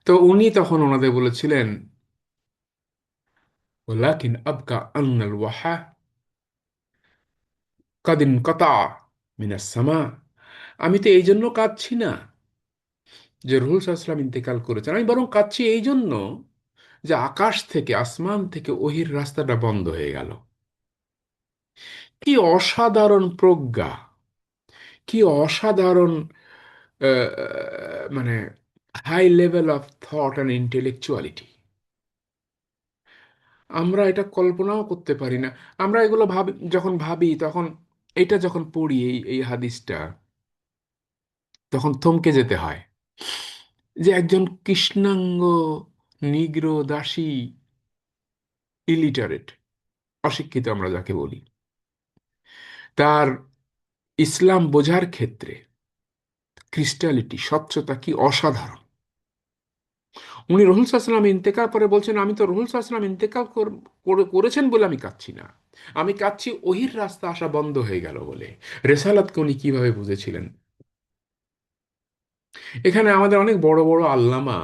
তো উনি তখন ওনাদের বলেছিলেন, ওয়ালাকিন আবকা আন্নাল ওয়াহা কাদ ইনকাতা মিনাস সামা। আমি তো এই জন্য কাঁদছি না যে রাসূল সাল্লাল্লাহু আলাইহি ওয়াসাল্লাম ইন্তেকাল করেছেন, আমি বরং কাঁদছি এই জন্য যে আকাশ থেকে, আসমান থেকে ওহির রাস্তাটা বন্ধ হয়ে গেল। কি অসাধারণ প্রজ্ঞা, কি অসাধারণ মানে high level of thought and intellectuality! আমরা এটা কল্পনাও করতে পারি না। আমরা এগুলো ভাবি, যখন ভাবি তখন, এটা যখন পড়ি এই হাদিসটা, তখন থমকে যেতে হয়, যে একজন কৃষ্ণাঙ্গ নিগ্রো দাসী, ইলিটারেট, অশিক্ষিত আমরা যাকে বলি, তার ইসলাম বোঝার ক্ষেত্রে ক্রিস্টালিটি, স্বচ্ছতা কি অসাধারণ। উনি রসুল সাল্লাল্লাহু আলাইহি ওয়াসাল্লাম ইন্তেকাল পরে বলছেন, আমি তো রসুল সাল্লাল্লাহু আলাইহি ওয়াসাল্লাম ইন্তেকাল করেছেন বলে আমি কাঁদছি না, আমি কাঁদছি ওহির রাস্তা আসা বন্ধ হয়ে গেল বলে। রেসালাতকে উনি কিভাবে বুঝেছিলেন। এখানে আমাদের অনেক বড় বড় আল্লামা,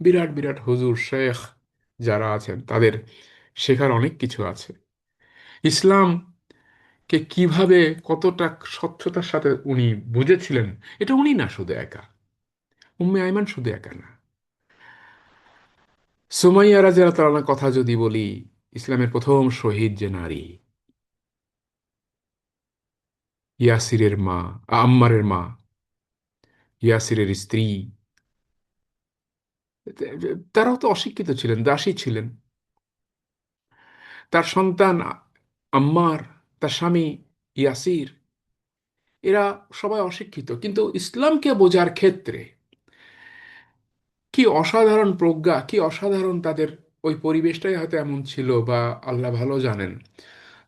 বিরাট বিরাট হুজুর শেখ যারা আছেন, তাদের শেখার অনেক কিছু আছে। ইসলামকে কিভাবে, কতটা স্বচ্ছতার সাথে উনি বুঝেছিলেন, এটা উনি না শুধু একা, উম্মে আইমান শুধু একা না। সুমাইয়া রাদিয়াল্লাহু তাআলার কথা যদি বলি, ইসলামের প্রথম শহীদ যে নারী, ইয়াসিরের মা, আম্মারের মা, ইয়াসিরের স্ত্রী, তারাও তো অশিক্ষিত ছিলেন, দাসী ছিলেন। তার সন্তান আম্মার, তার স্বামী ইয়াসির, এরা সবাই অশিক্ষিত, কিন্তু ইসলামকে বোঝার ক্ষেত্রে কি অসাধারণ প্রজ্ঞা, কি অসাধারণ তাদের ওই পরিবেশটাই হয়তো এমন ছিল, বা আল্লাহ ভালো জানেন,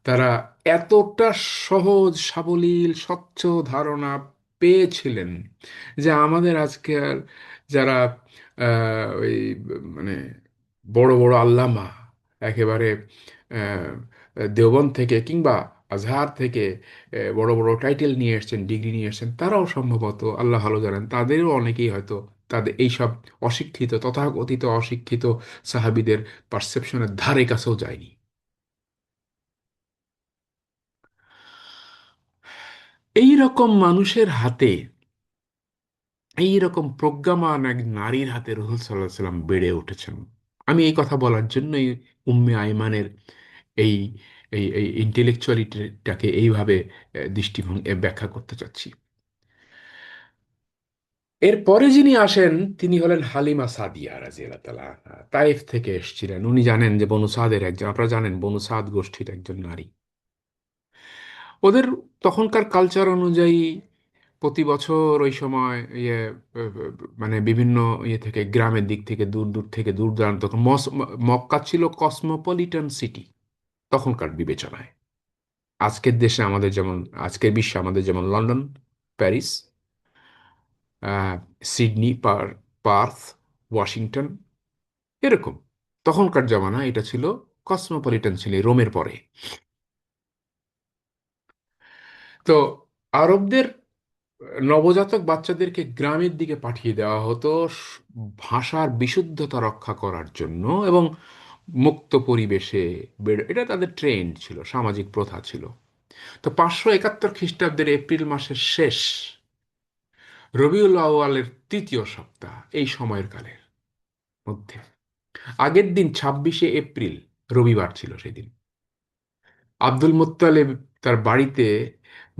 তারা এতটা সহজ সাবলীল স্বচ্ছ ধারণা পেয়েছিলেন যে আমাদের আজকের যারা ওই মানে বড় বড় আল্লামা, একেবারে আহ, দেওবন্দ থেকে কিংবা আজহার থেকে বড় বড় টাইটেল নিয়ে এসেছেন, ডিগ্রি নিয়ে এসেছেন, তারাও সম্ভবত আল্লাহ ভালো জানেন, তাদেরও অনেকেই হয়তো তাদের এইসব অশিক্ষিত, তথাকথিত অশিক্ষিত সাহাবিদের পারসেপশনের ধারে কাছেও যায়নি। এই রকম মানুষের হাতে, এই রকম প্রজ্ঞামান এক নারীর হাতে রাসূল সাল্লাল্লাহু আলাইহি সাল্লাম বেড়ে উঠেছেন। আমি এই কথা বলার জন্যই উম্মে আইমানের এই এই এই ইন্টেলেকচুয়ালিটিটাকে এইভাবে দৃষ্টিভঙ্গি ব্যাখ্যা করতে চাচ্ছি। এরপরে যিনি আসেন তিনি হলেন হালিমা সাদিয়া রাদিয়াল্লাহু তাআলা আনহা। তায়েফ থেকে এসেছিলেন। উনি জানেন যে বনু সাদের একজন, আপনারা জানেন বনু সাদ গোষ্ঠীর একজন নারী। ওদের তখনকার কালচার অনুযায়ী প্রতি বছর ওই সময় মানে বিভিন্ন থেকে গ্রামের দিক থেকে, দূর দূর থেকে, দূর দূরান্ত, তখন মক্কা ছিল কসমোপলিটন সিটি তখনকার বিবেচনায়। আজকের দেশে আমাদের যেমন, আজকের বিশ্বে আমাদের যেমন London, Paris, Sydney, Partha, Washington, এরকম তখনকার জামানা এটা ছিল কসমোপলিটন, ছিল রোমের পরে। তো আরবদের নবজাতক বাচ্চাদেরকে গ্রামের দিকে পাঠিয়ে দেওয়া হতো ভাষার বিশুদ্ধতা রক্ষা করার জন্য, এবং মুক্ত পরিবেশে এটা তাদের ট্রেন্ড ছিল, সামাজিক প্রথা ছিল। তো 571 খ্রিস্টাব্দের এপ্রিল মাসের শেষ, রবিউল আউয়ালের তৃতীয় সপ্তাহ, এই সময়ের কালের মধ্যে আগের দিন 26শে এপ্রিল, রবিবার ছিল সেদিন, আব্দুল মুত্তালেব তার বাড়িতে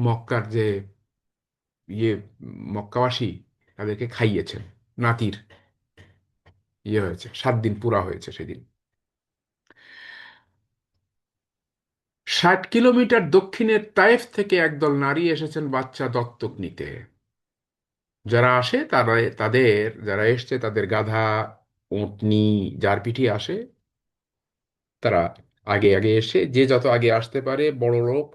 মক্কার যে ইয়ে মক্কাবাসী, তাদেরকে খাইয়েছেন। নাতির ইয়ে হয়েছে, 7 দিন পুরা হয়েছে সেদিন। 60 কিলোমিটার দক্ষিণের তায়েফ থেকে একদল নারী এসেছেন বাচ্চা দত্তক নিতে। যারা আসে তারা, তাদের যারা এসছে তাদের গাধা, উটনি, যার পিঠে আসে, তারা আগে আগে এসে, যে যত আগে আসতে পারে, বড় লোক,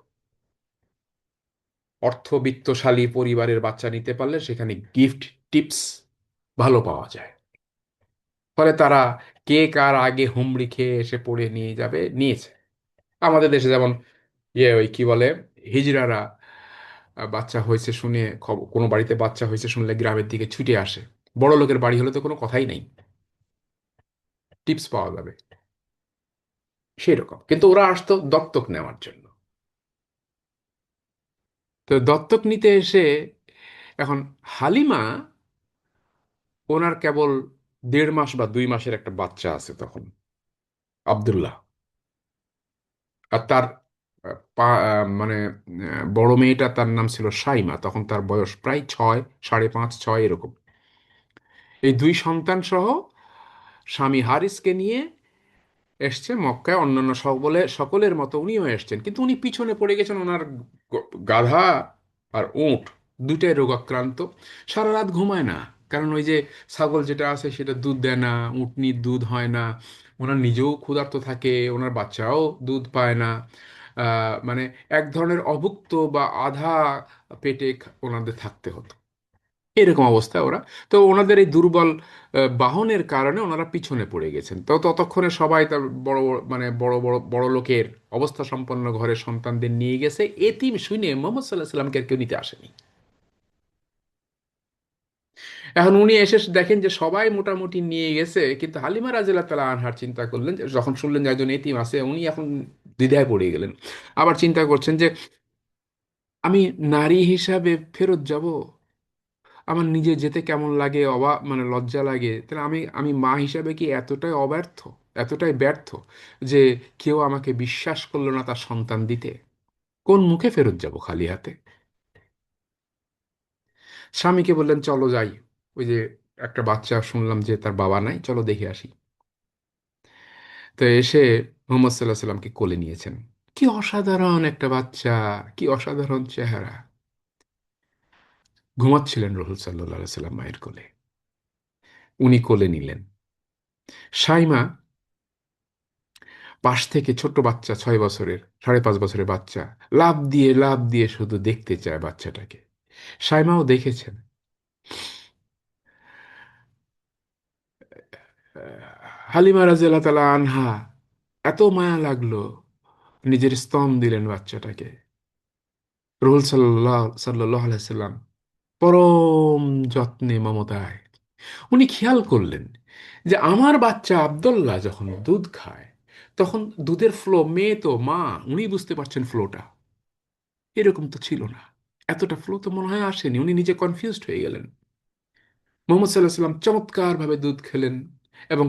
অর্থবিত্তশালী পরিবারের বাচ্চা নিতে পারলে সেখানে গিফট, টিপস ভালো পাওয়া যায়। ফলে তারা কে কার আগে হুমড়ি খেয়ে এসে পড়ে নিয়ে যাবে, নিয়েছে। আমাদের দেশে যেমন ওই কি বলে, হিজড়ারা বাচ্চা হয়েছে শুনে, কোনো বাড়িতে বাচ্চা হয়েছে শুনলে গ্রামের দিকে ছুটে আসে। বড় লোকের বাড়ি হলে তো কোনো কথাই নেই, টিপস পাওয়া যাবে, সেই রকম। কিন্তু ওরা আসতো দত্তক নেওয়ার জন্য। তো দত্তক নিতে এসে এখন হালিমা, ওনার কেবল 1.5 মাস বা 2 মাসের একটা বাচ্চা আছে তখন, আব্দুল্লাহ। আর তার মানে বড় মেয়েটা, তার নাম ছিল শাইমা, তখন তার বয়স প্রায় 6, 5.5, 6 এরকম। এই দুই সন্তান সহ স্বামী হারিসকে নিয়ে এসছে মক্কায়। অন্যান্য সকলের মতো উনিও এসছেন, কিন্তু উনি পিছনে পড়ে গেছেন। ওনার গাধা আর উট দুইটাই রোগাক্রান্ত, সারা রাত ঘুমায় না। কারণ ওই যে ছাগল যেটা আছে সেটা দুধ দেয় না, উটনির দুধ হয় না, ওনার নিজেও ক্ষুধার্ত থাকে, ওনার বাচ্চাও দুধ পায় না। মানে এক ধরনের অভুক্ত বা আধা পেটে ওনাদের থাকতে হতো, এরকম অবস্থা ওরা। তো ওনাদের এই দুর্বল বাহনের কারণে ওনারা পিছনে পড়ে গেছেন। তো ততক্ষণে সবাই তার বড় মানে বড় বড় বড় লোকের অবস্থা সম্পন্ন ঘরের সন্তানদের নিয়ে গেছে। এতিম শুনে মোহাম্মদ সাল্লাহ সাল্লামকে আর কেউ নিতে আসেনি। এখন উনি এসে দেখেন যে সবাই মোটামুটি নিয়ে গেছে, কিন্তু হালিমা রাদিয়াল্লাহু তাআলা আনহার চিন্তা করলেন যখন শুনলেন যে একজন এতিম আছে, উনি এখন দ্বিধায় পড়ে গেলেন। আবার চিন্তা করছেন যে আমি নারী হিসাবে ফেরত যাব, আমার নিজে যেতে কেমন লাগে, মানে লজ্জা লাগে। তাহলে আমি আমি মা হিসাবে কি এতটাই অব্যর্থ, এতটাই ব্যর্থ যে কেউ আমাকে বিশ্বাস করলো না তার সন্তান দিতে? কোন মুখে ফেরত যাব খালি হাতে? স্বামীকে বললেন চলো যাই, ওই যে একটা বাচ্চা শুনলাম যে তার বাবা নাই, চলো দেখে আসি। তো এসে মোহাম্মদ সাল্লাহ সাল্লামকে কোলে নিয়েছেন। কি অসাধারণ একটা বাচ্চা, কি অসাধারণ চেহারা! ঘুমাচ্ছিলেন রাসূল সাল্লাল্লাহু আলাইহি সাল্লাম মায়ের কোলে, উনি কোলে নিলেন। সাইমা পাশ থেকে, ছোট্ট বাচ্চা, 6 বছরের, 5.5 বছরের বাচ্চা, লাফ দিয়ে লাফ দিয়ে শুধু দেখতে চায় বাচ্চাটাকে। সাইমাও দেখেছেন। হালিমা রাদিয়াল্লাহু তাআলা আনহা এত মায়া লাগলো, নিজের স্তন দিলেন বাচ্চাটাকে। রাসূল সাল্লাল্লাহু আলাইহি সাল্লাম পরম যত্নে, মমতায় উনি খেয়াল করলেন যে আমার বাচ্চা আব্দুল্লাহ যখন দুধ খায় তখন দুধের ফ্লো, মেয়ে তো মা, উনি বুঝতে পারছেন ফ্লোটা এরকম তো ছিল না, এতটা ফ্লো তো মনে হয় আসেনি। উনি নিজে কনফিউজড হয়ে গেলেন। মোহাম্মদ সাল্লাহ সাল্লাম চমৎকার ভাবে দুধ খেলেন, এবং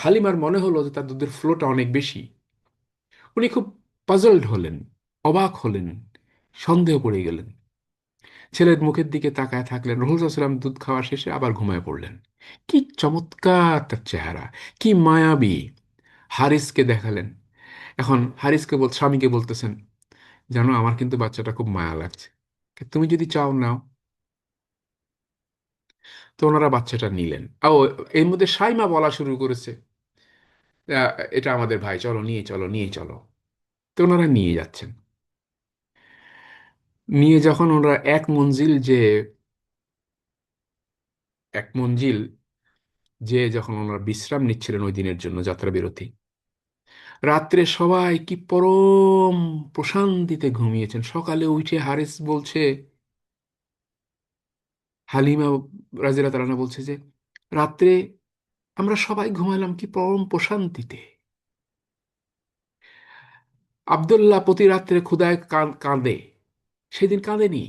হালিমার মনে হলো যে তার দুধের ফ্লোটা অনেক বেশি। উনি খুব পাজলড হলেন, অবাক হলেন, সন্দেহ পড়ে গেলেন। ছেলের মুখের দিকে তাকায় থাকলেন। রাসূল সাল্লাল্লাহু আলাইহি ওয়াসাল্লাম দুধ খাওয়া শেষে আবার ঘুমায় পড়লেন। কি চমৎকার তার চেহারা, কি মায়াবী! হারিসকে দেখালেন। এখন হারিসকে স্বামীকে বলতেছেন, জানো আমার কিন্তু বাচ্চাটা খুব মায়া লাগছে, তুমি যদি চাও নাও। তো ওনারা বাচ্চাটা নিলেন। ও, এর মধ্যে সাইমা বলা শুরু করেছে, এটা আমাদের ভাই, চলো নিয়ে চলো, নিয়ে চলো। তো ওনারা নিয়ে যাচ্ছেন। নিয়ে যখন ওনারা এক মঞ্জিল যে যখন ওনারা বিশ্রাম নিচ্ছিলেন ওই দিনের জন্য যাত্রা বিরতি, রাত্রে সবাই কি পরম প্রশান্তিতে ঘুমিয়েছেন। সকালে উঠে হারিস বলছে, হালিমা রাদিয়াল্লাহু তাআলা আনহা বলছে যে রাত্রে আমরা সবাই ঘুমালাম কি পরম প্রশান্তিতে। আব্দুল্লাহ প্রতি রাত্রে ক্ষুধায় কাঁদে, সেদিন কাঁদেনি।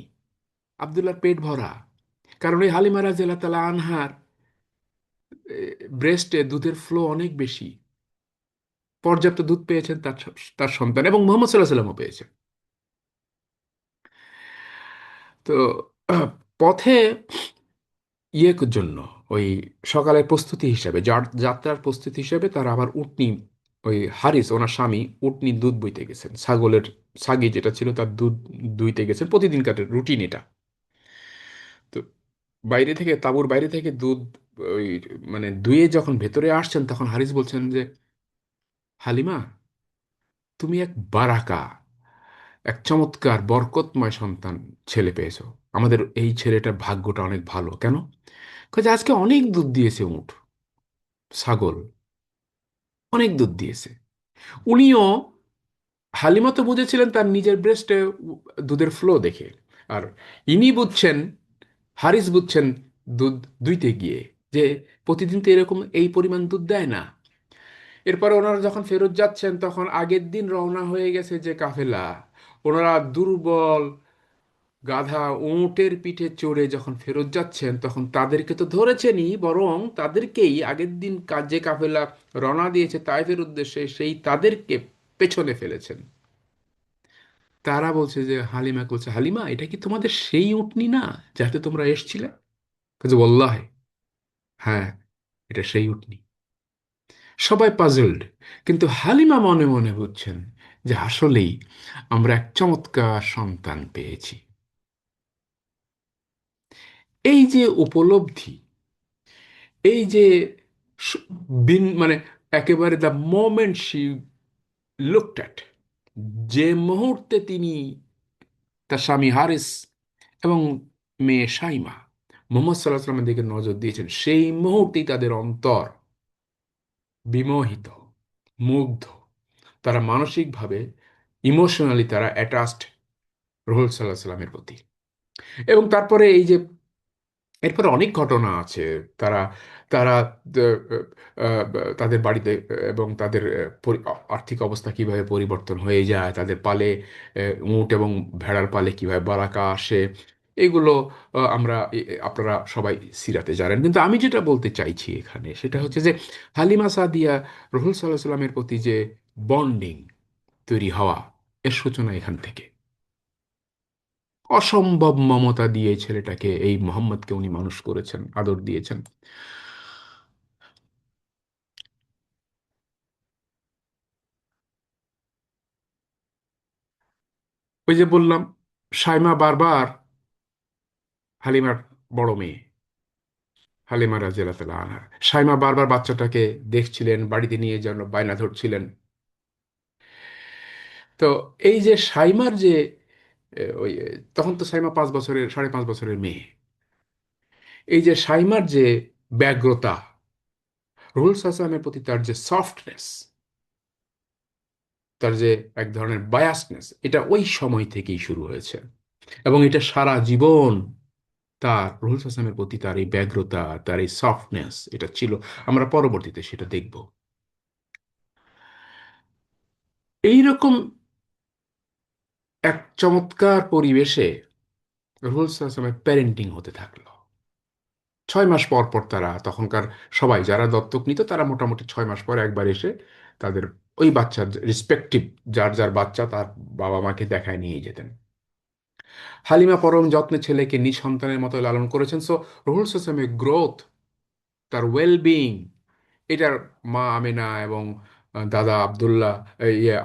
আব্দুল্লাহর পেট ভরা, কারণ ওই হালিমা রাদিয়াল্লাহু তাআলা আনহার ব্রেস্টে দুধের ফ্লো অনেক বেশি, পর্যাপ্ত দুধ পেয়েছেন তার তার সন্তান, এবং মোহাম্মদ সাল্লাহ সাল্লামও পেয়েছেন। তো পথে জন্য ওই সকালের প্রস্তুতি হিসাবে, যাত্রার প্রস্তুতি হিসাবে তারা আবার উটনি, ওই হারিস ওনার স্বামী উটনি দুধ বইতে গেছেন, ছাগলের ছাগি যেটা ছিল তার দুধ দুইতে গেছেন, প্রতিদিনকার রুটিন এটা। তো বাইরে থেকে, তাঁবুর বাইরে থেকে দুধ ওই মানে দুয়ে যখন ভেতরে আসছেন তখন হারিস বলছেন যে হালিমা, তুমি এক বারাকা, এক চমৎকার বরকতময় সন্তান, ছেলে পেয়েছো। আমাদের এই ছেলেটার ভাগ্যটা অনেক ভালো। কেন? কাজে আজকে অনেক দুধ দিয়েছে উট, ছাগল, অনেক দুধ দিয়েছে। উনিও, হালিমা তো বুঝেছিলেন তার নিজের ব্রেস্টে দুধের ফ্লো দেখে, আর ইনি বুঝছেন, হারিস বুঝছেন দুধ দুইতে গিয়ে, যে প্রতিদিন তো এরকম এই পরিমাণ দুধ দেয় না। এরপরে ওনারা যখন ফেরত যাচ্ছেন তখন আগের দিন রওনা হয়ে গেছে যে কাফেলা, ওনারা দুর্বল গাধা উটের পিঠে চড়ে যখন ফেরত যাচ্ছেন তখন তাদেরকে তো ধরেছেনই, বরং তাদেরকেই আগের দিন যে কাফেলা রওনা দিয়েছে তাইফের উদ্দেশ্যে সেই তাদেরকে পেছনে ফেলেছেন। তারা বলছে যে, হালিমা বলছে, হালিমা এটা কি তোমাদের সেই উটনি না যাতে তোমরা এসছিলে? কাজে ওয়াল্লাহি, হ্যাঁ, এটা সেই উটনি। সবাই পাজলড, কিন্তু হালিমা মনে মনে বুঝছেন যে আসলেই আমরা এক চমৎকার সন্তান পেয়েছি। এই যে উপলব্ধি, এই যে স- মানে একেবারে the moment she looked at, যে মুহূর্তে তিনি তার স্বামী হারিস এবং মেয়ে শাইমা মোহাম্মদ সাল্লাহ সাল্লামের দিকে নজর দিয়েছেন, সেই মুহূর্তেই তাদের অন্তর বিমোহিত, মুগ্ধ, তারা মানসিকভাবে, ইমোশনালি তারা অ্যাটাচড রসূল সাল্লাহ সাল্লামের প্রতি। এবং তারপরে এই যে এরপরে অনেক ঘটনা আছে। তারা তারা তাদের বাড়িতে এবং তাদের আর্থিক অবস্থা কিভাবে পরিবর্তন হয়ে যায়, তাদের পালে উট এবং ভেড়ার পালে কিভাবে বারাকা আসে, এগুলো আপনারা সবাই সিরাতে জানেন। কিন্তু আমি যেটা বলতে চাইছি এখানে সেটা হচ্ছে যে হালিমা সাদিয়া রসূল সাল্লাহ সাল্লামের প্রতি যে বন্ডিং তৈরি হওয়া, এর সূচনা এখান থেকে। অসম্ভব মমতা দিয়ে ছেলেটাকে, এই মোহাম্মদকে উনি মানুষ করেছেন, আদর দিয়েছেন। ওই যে বললাম, সাইমা বারবার, হালিমার বড় মেয়ে হালিমা রাদিয়াল্লাহু তাআলা আনহা, সাইমা বারবার বাচ্চাটাকে দেখছিলেন, বাড়িতে নিয়ে যেন বায়না ধরছিলেন। তো এই যে সাইমার যে ওই তখন তো সাইমা 5 বছরের, 5.5 বছরের মেয়ে। এই যে সাইমার যে ব্যগ্রতা, রুহুল সাল্লামের প্রতি তার যে সফটনেস, তার যে এক ধরনের বায়াসনেস, এটা ওই সময় থেকেই শুরু হয়েছে। এবং এটা সারা জীবন তার, রুহুল হাসানের প্রতি তার এই ব্যগ্রতা, তার এই সফটনেস, এটা ছিল। আমরা পরবর্তীতে সেটা দেখব। এইরকম এক চমৎকার পরিবেশে রুহুল হাসানের প্যারেন্টিং হতে থাকলো। 6 মাস পর পর তারা, তখনকার সবাই যারা দত্তক নিত তারা মোটামুটি 6 মাস পর একবার এসে তাদের ওই বাচ্চার রেসপেক্টিভ, যার যার বাচ্চা তার বাবা মাকে দেখায় নিয়ে যেতেন। হালিমা পরম যত্নে ছেলেকে নিজ সন্তানের মতো লালন করেছেন। সো রুহুল হাসানের গ্রোথ, তার ওয়েলবিং, এটার মা আমেনা এবং দাদা আব্দুল্লাহ,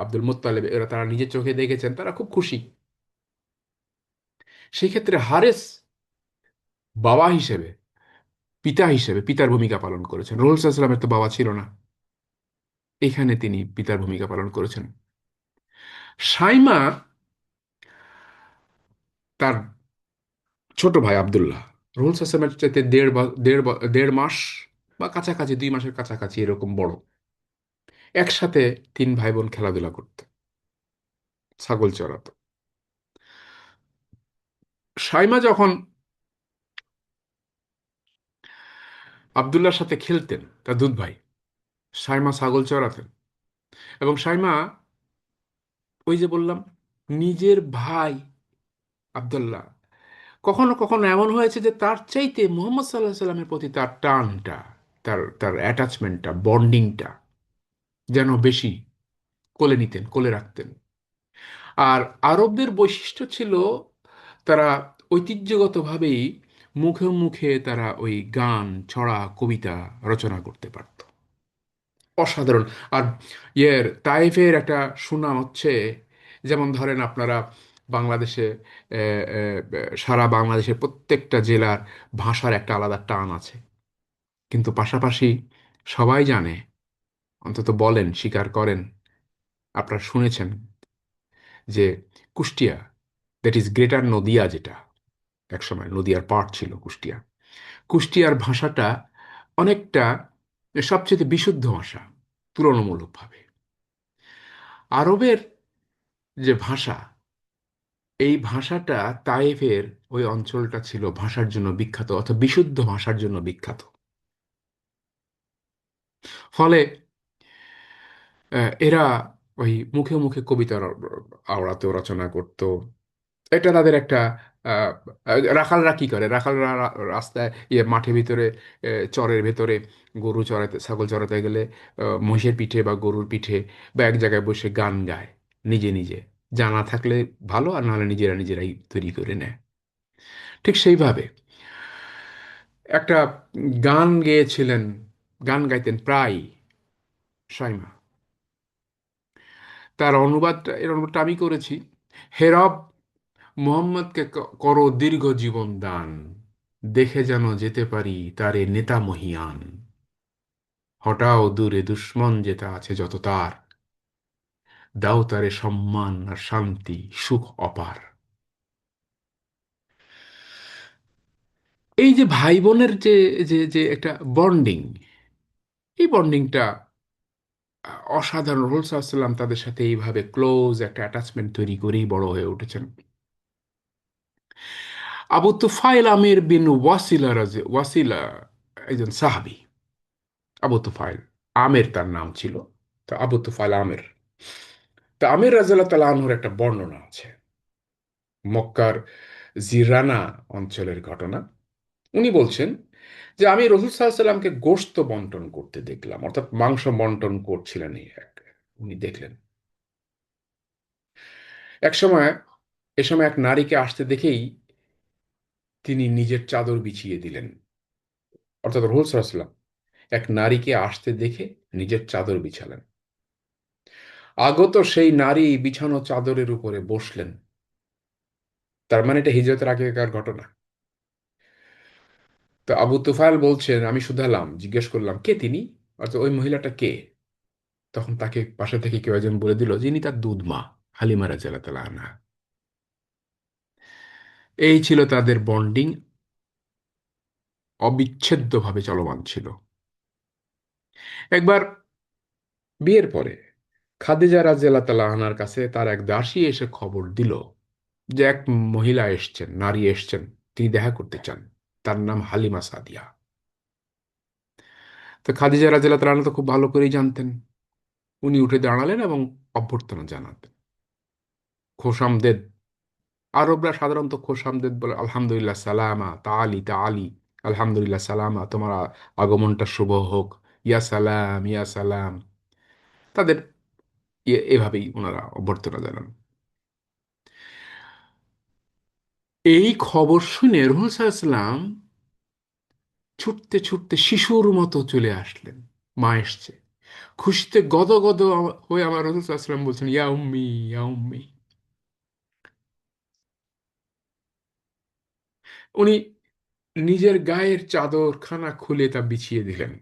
আব্দুল মুত্তালেব, এরা তারা নিজের চোখে দেখেছেন, তারা খুব খুশি। সেই ক্ষেত্রে হারেস বাবা হিসেবে, পিতা হিসেবে পিতার ভূমিকা পালন করেছেন। রসূল সাল্লাল্লাহু আলাইহি ওয়াসাল্লামের তো বাবা ছিল না, এখানে তিনি পিতার ভূমিকা পালন করেছেন। সাইমা, তার ছোট ভাই আব্দুল্লাহ, রসূল সাল্লাল্লাহু আলাইহি ওয়াসাল্লামের চাইতে 1.5 মাস বা কাছাকাছি, 2 মাসের কাছাকাছি এরকম বড়। একসাথে 3 ভাই বোন খেলাধুলা করত, ছাগল চড়াতো। সাইমা যখন আব্দুল্লাহর সাথে খেলতেন, তার দুধ ভাই, সাইমা ছাগল চড়াতেন। এবং সাইমা, ওই যে বললাম, নিজের ভাই আব্দুল্লাহ, কখনো কখনো এমন হয়েছে যে তার চাইতে মুহাম্মদ সাল্লাহ সাল্লামের প্রতি তার টানটা, তার তার অ্যাটাচমেন্টটা, বন্ডিংটা যেন বেশি, কোলে নিতেন, কোলে রাখতেন। আর আরবদের বৈশিষ্ট্য ছিল, তারা ঐতিহ্যগতভাবেই মুখে মুখে তারা ওই গান, ছড়া, কবিতা রচনা করতে পারত। অসাধারণ। আর তাইফের একটা সুনাম হচ্ছে, যেমন ধরেন আপনারা বাংলাদেশে, সারা বাংলাদেশের প্রত্যেকটা জেলার ভাষার একটা আলাদা টান আছে। কিন্তু পাশাপাশি সবাই জানে, অন্তত বলেন, স্বীকার করেন, আপনারা শুনেছেন যে Kushtia, that is greater Nadia, যেটা একসময় নদিয়ার পার্ট ছিল কুষ্টিয়া, কুষ্টিয়ার ভাষাটা অনেকটা সবচেয়ে বিশুদ্ধ ভাষা তুলনামূলকভাবে। আরবের যে ভাষা, এই ভাষাটা, তায়েফের ওই অঞ্চলটা ছিল ভাষার জন্য বিখ্যাত, অর্থাৎ বিশুদ্ধ ভাষার জন্য বিখ্যাত। ফলে এরা ওই মুখে মুখে কবিতা আওড়াতো, রচনা করত। এটা তাদের একটা আহ, রাখালরা কি করে, রাখালরা রাস্তায়, মাঠের ভিতরে, চরের ভেতরে গরু চড়াতে, ছাগল চড়াতে গেলে মহিষের পিঠে বা গরুর পিঠে বা এক জায়গায় বসে গান গায় নিজে নিজে। জানা থাকলে ভালো, আর নাহলে নিজেরা নিজেরাই তৈরি করে নেয়। ঠিক সেইভাবে একটা গান গেয়েছিলেন, গান গাইতেন প্রায় সাইমা। এর অনুবাদটা আমি করেছি। হে রব, মুহাম্মদকে করো দীর্ঘ জীবন দান, দেখে যেন যেতে পারি তারে নেতা মহিয়ান, হটাও দূরে দুশ্মন যেটা আছে যত তার, দাও তারে সম্মান আর শান্তি, সুখ অপার। এই যে ভাই বোনের যে যে যে একটা বন্ডিং, এই বন্ডিংটা অসাধারণ। রাসূল সাল্লাল্লাহু আলাইহি ওয়াসাল্লাম তাদের সাথে এইভাবে ক্লোজ একটা অ্যাটাচমেন্ট তৈরি করেই বড় হয়ে উঠেছেন। আবু তুফাইল আমির বিন ওয়াসিলা একজন সাহাবী। আবু তুফাইল আমের তার নাম ছিল। তো আবু তুফাইল আমের, তা আমির রাদিয়াল্লাহু তাআলা আনহুর একটা বর্ণনা আছে মক্কার জিরানা অঞ্চলের ঘটনা। উনি বলছেন যে আমি রাসূল সাল্লাল্লাহু আলাইহি সাল্লামকে গোশত বন্টন করতে দেখলাম, অর্থাৎ মাংস বন্টন করছিলেন উনি দেখলেন। এক সময় এ সময় এক নারীকে আসতে দেখেই তিনি নিজের চাদর বিছিয়ে দিলেন। অর্থাৎ রাসূল সাল্লাল্লাহু আলাইহি সাল্লাম এক নারীকে আসতে দেখে নিজের চাদর বিছালেন। আগত সেই নারী বিছানো চাদরের উপরে বসলেন। তার মানে এটা হিজরতের আগেকার ঘটনা। তো আবু তুফাইল বলছেন আমি শুধালাম, জিজ্ঞেস করলাম কে তিনি, অর্থাৎ ওই মহিলাটা কে। তখন তাকে পাশে থেকে কেউ একজন বলে দিল যিনি তার দুধ মা, হালিমা রাদিয়াল্লাহু তাআলা আনহা। এই ছিল তাদের বন্ডিং, অবিচ্ছেদ্যভাবে চলমান ছিল। একবার বিয়ের পরে খাদিজা রাদিয়াল্লাহু তাআলা আনহার কাছে তার এক দাসী এসে খবর দিল যে এক মহিলা এসছেন, নারী এসছেন, তিনি দেখা করতে চান, তার নাম হালিমা সাদিয়া। তো খাদিজা রাদিয়াল্লাহু তাআলা আনহা তো খুব ভালো করেই জানতেন। উনি উঠে দাঁড়ালেন এবং অভ্যর্থনা জানাতেন, খোশামদেদ। আরবরা সাধারণত খোশামদেদ বলে, আলহামদুলিল্লাহ সালামা তাআলি তাআলি, আলহামদুলিল্লাহ সালামা, তোমার আগমনটা শুভ হোক, ইয়া সালাম ইয়া সালাম। তাদের এভাবেই ওনারা অভ্যর্থনা জানান। এই খবর শুনে রাসূল সাল্লাল্লাহু আলাইহি ওয়াসাল্লাম ছুটতে ছুটতে শিশুর মতো চলে আসলেন। মা এসছে, খুশিতে গদগদ হয়ে আমার রাসূল সাল্লাল্লাহু আলাইহি ওয়াসাল্লাম বলছেন ইয়া উম্মি ইয়া উম্মি। উনি নিজের গায়ের চাদরখানা খুলে তা বিছিয়ে দিলেন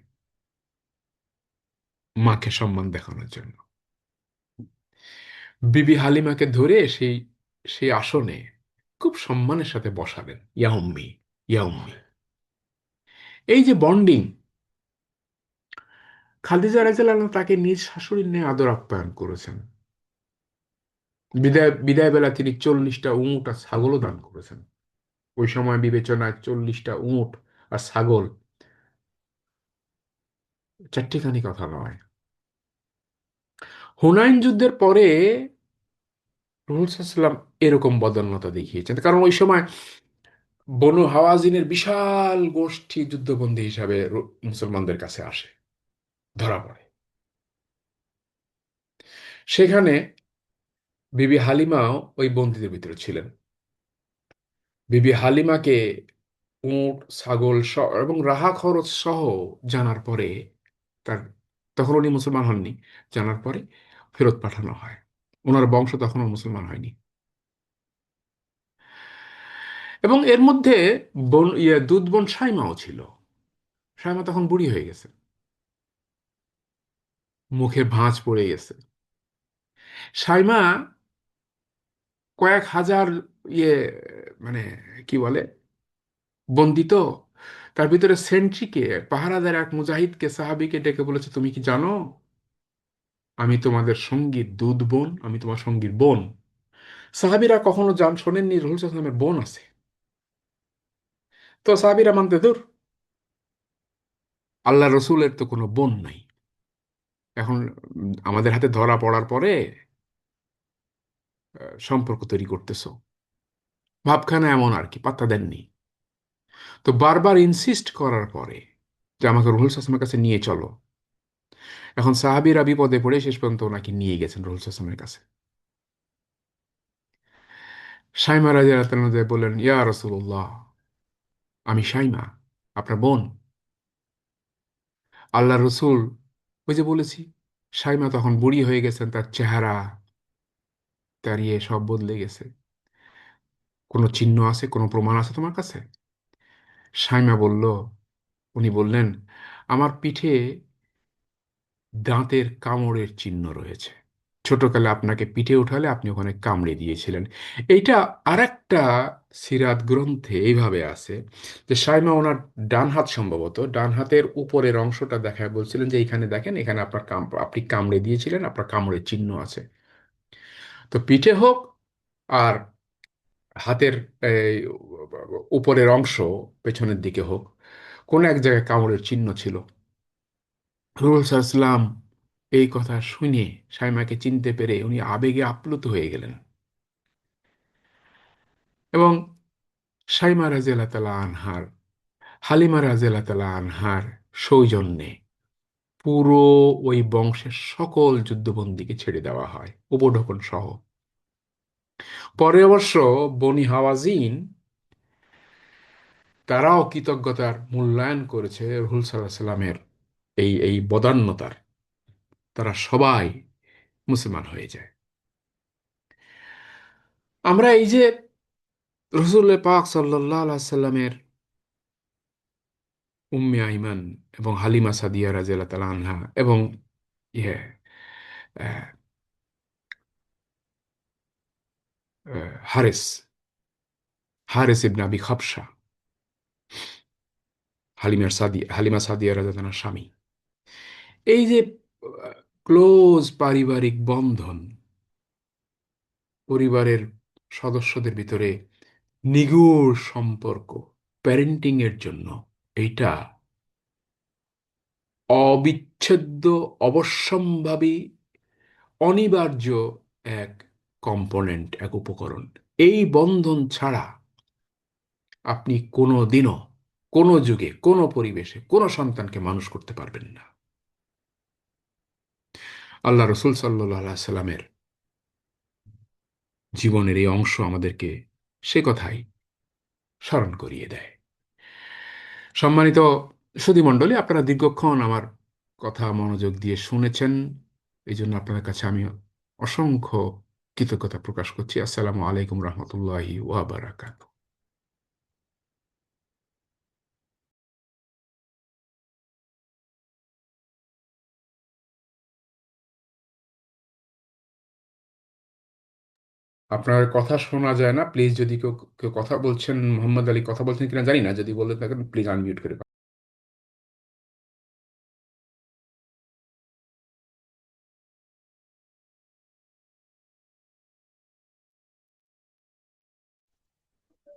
মাকে সম্মান দেখানোর জন্য। বিবি হালিমাকে ধরে সেই সেই আসনে খুব সম্মানের সাথে বসালেন, ইয়া উম্মি ইয়া উম্মি। এই যে বন্ডিং, খাদিজা রাদিয়াল্লাহু আনহা তাকে নিজ শাশুড়ির ন্যায় আদর আপ্যায়ন করেছেন। বিদায় বিদায় বেলা তিনি 40টা উট আর ছাগলও দান করেছেন। ওই সময় বিবেচনায় 40টা উট আর ছাগল চারটিখানি কথা নয়। হুনাইন যুদ্ধের পরে রাসূল সাল্লাল্লাহু আলাইহি ওয়াসাল্লাম এরকম বদান্যতা দেখিয়েছেন, কারণ ওই সময় বনু হাওয়াজিনের বিশাল গোষ্ঠী যুদ্ধবন্দী হিসাবে মুসলমানদের কাছে আসে, ধরা পড়ে। সেখানে বিবি হালিমাও ওই বন্দীদের ভিতরে ছিলেন। বিবি হালিমাকে উট ছাগল এবং রাহা খরচ সহ জানার পরে তার, তখন উনি মুসলমান হননি, জানার পরে ফেরত পাঠানো হয়। ওনার বংশ তখনও মুসলমান হয়নি। এবং এর মধ্যে দুধ বোন সাইমাও ছিল। সাইমা তখন বুড়ি হয়ে গেছে, মুখে ভাঁজ পড়ে গেছে। সাইমা কয়েক হাজার ইয়ে মানে কি বলে বন্দি তো, তার ভিতরে সেন্ট্রিকে পাহারাদার এক মুজাহিদকে সাহাবীকে ডেকে বলেছে তুমি কি জানো আমি তোমাদের সঙ্গীর দুধ বোন, আমি তোমার সঙ্গীর বোন। সাহাবীরা কখনো শোনেননি রাসূল সাল্লাল্লাহু আলাইহি ওয়াসাল্লামের বোন আছে। তো সাহাবীরা মানতে দূর, আল্লাহ রসুলের তো কোনো বোন নাই। এখন আমাদের হাতে ধরা পড়ার পরে সম্পর্ক তৈরি করতেছো, ভাবখানা এমন আর কি, পাত্তা দেননি। তো বারবার ইনসিস্ট করার পরে যে আমাকে রাসূল সাল্লাল্লাহু আলাইহি ওয়াসাল্লামের কাছে নিয়ে চলো। এখন সাহাবীরা বিপদে পড়ে শেষ পর্যন্ত ওনাকে নিয়ে গেছেন রাসূল সাল্লাল্লাহু আলাইহি ওয়াসাল্লামের কাছে। সাইমা রাদিয়াল্লাহু তাআলা বললেন ইয়া রাসূলুল্লাহ, আমি সাইমা, আপনার বোন। আল্লাহ রসুল, ওই যে বলেছি, সাইমা তখন বুড়ি হয়ে গেছেন, তার চেহারা, তার ইয়ে সব বদলে গেছে। কোনো চিহ্ন আছে, কোনো প্রমাণ আছে তোমার কাছে? সাইমা বলল, উনি বললেন আমার পিঠে দাঁতের কামড়ের চিহ্ন রয়েছে, ছোটকালে আপনাকে পিঠে উঠালে আপনি ওখানে কামড়ে দিয়েছিলেন। এইটা আরেকটা সিরাত গ্রন্থে এইভাবে আছে যে সাইমা ওনার ডান হাত, সম্ভবত ডান হাতের উপরের অংশটা দেখায় বলছিলেন যে এইখানে দেখেন, এখানে আপনার আপনি কামড়ে দিয়েছিলেন, আপনার কামড়ের চিহ্ন আছে। তো পিঠে হোক আর হাতের এই উপরের অংশ পেছনের দিকে হোক, কোন এক জায়গায় কামড়ের চিহ্ন ছিল। রসুলাম এই কথা শুনে সাইমাকে চিনতে পেরে উনি আবেগে আপ্লুত হয়ে গেলেন, এবং সাইমা রাজিয়াল্লাহু তাআলা আনহার, হালিমা রাজিয়াল্লাহু তাআলা আনহার সৌজন্যে পুরো ওই বংশের সকল যুদ্ধবন্দীকে ছেড়ে দেওয়া হয়, উপঢৌকন সহ। পরে অবশ্য বনি হাওয়াজিন তারাও কৃতজ্ঞতার মূল্যায়ন করেছে রাসূল সাল্লাল্লাহু আলাইহি সাল্লামের এই এই বদান্যতার। তারা সবাই মুসলমান হয়ে যায়। আমরা এই যে রসুল পাক সাল্লাল্লাহু আলাইহি সাল্লামের উম্মে আইমান এবং হালিমা সাদিয়া রাদিয়াল্লাহু তাআলা আনহা এবং ইয়ে আহ, হারেস হারেস ইবনে আবি খাবসা, হালিমা সাদিয়া রাদিয়াল্লাহু তাআলার স্বামী, এই যে ক্লোজ পারিবারিক বন্ধন, পরিবারের সদস্যদের ভিতরে নিগুড় সম্পর্ক, প্যারেন্টিং এর জন্য এইটা অবিচ্ছেদ্য, অবশ্যম্ভাবী, অনিবার্য এক কম্পোনেন্ট, এক উপকরণ। এই বন্ধন ছাড়া আপনি কোনো দিনও, কোনো যুগে, কোনো পরিবেশে কোনো সন্তানকে মানুষ করতে পারবেন না। আল্লাহ রসুল সাল্লাল্লাহু আলাইহি সাল্লামের জীবনের এই অংশ আমাদেরকে সে কথাই স্মরণ করিয়ে দেয়। সম্মানিত সুধীমণ্ডলী, আপনারা দীর্ঘক্ষণ আমার কথা মনোযোগ দিয়ে শুনেছেন, এই জন্য আপনাদের কাছে আমি অসংখ্য কৃতজ্ঞতা প্রকাশ করছি। আসসালামু আলাইকুম রহমতুল্লাহি ওয়া বারাকাতুহু। আপনার কথা শোনা যায় না, প্লিজ যদি কেউ কেউ কথা বলছেন, মোহাম্মদ আলী কথা বলছেন কিনা জানি না, যদি বলে থাকেন প্লিজ আনমিউট করে।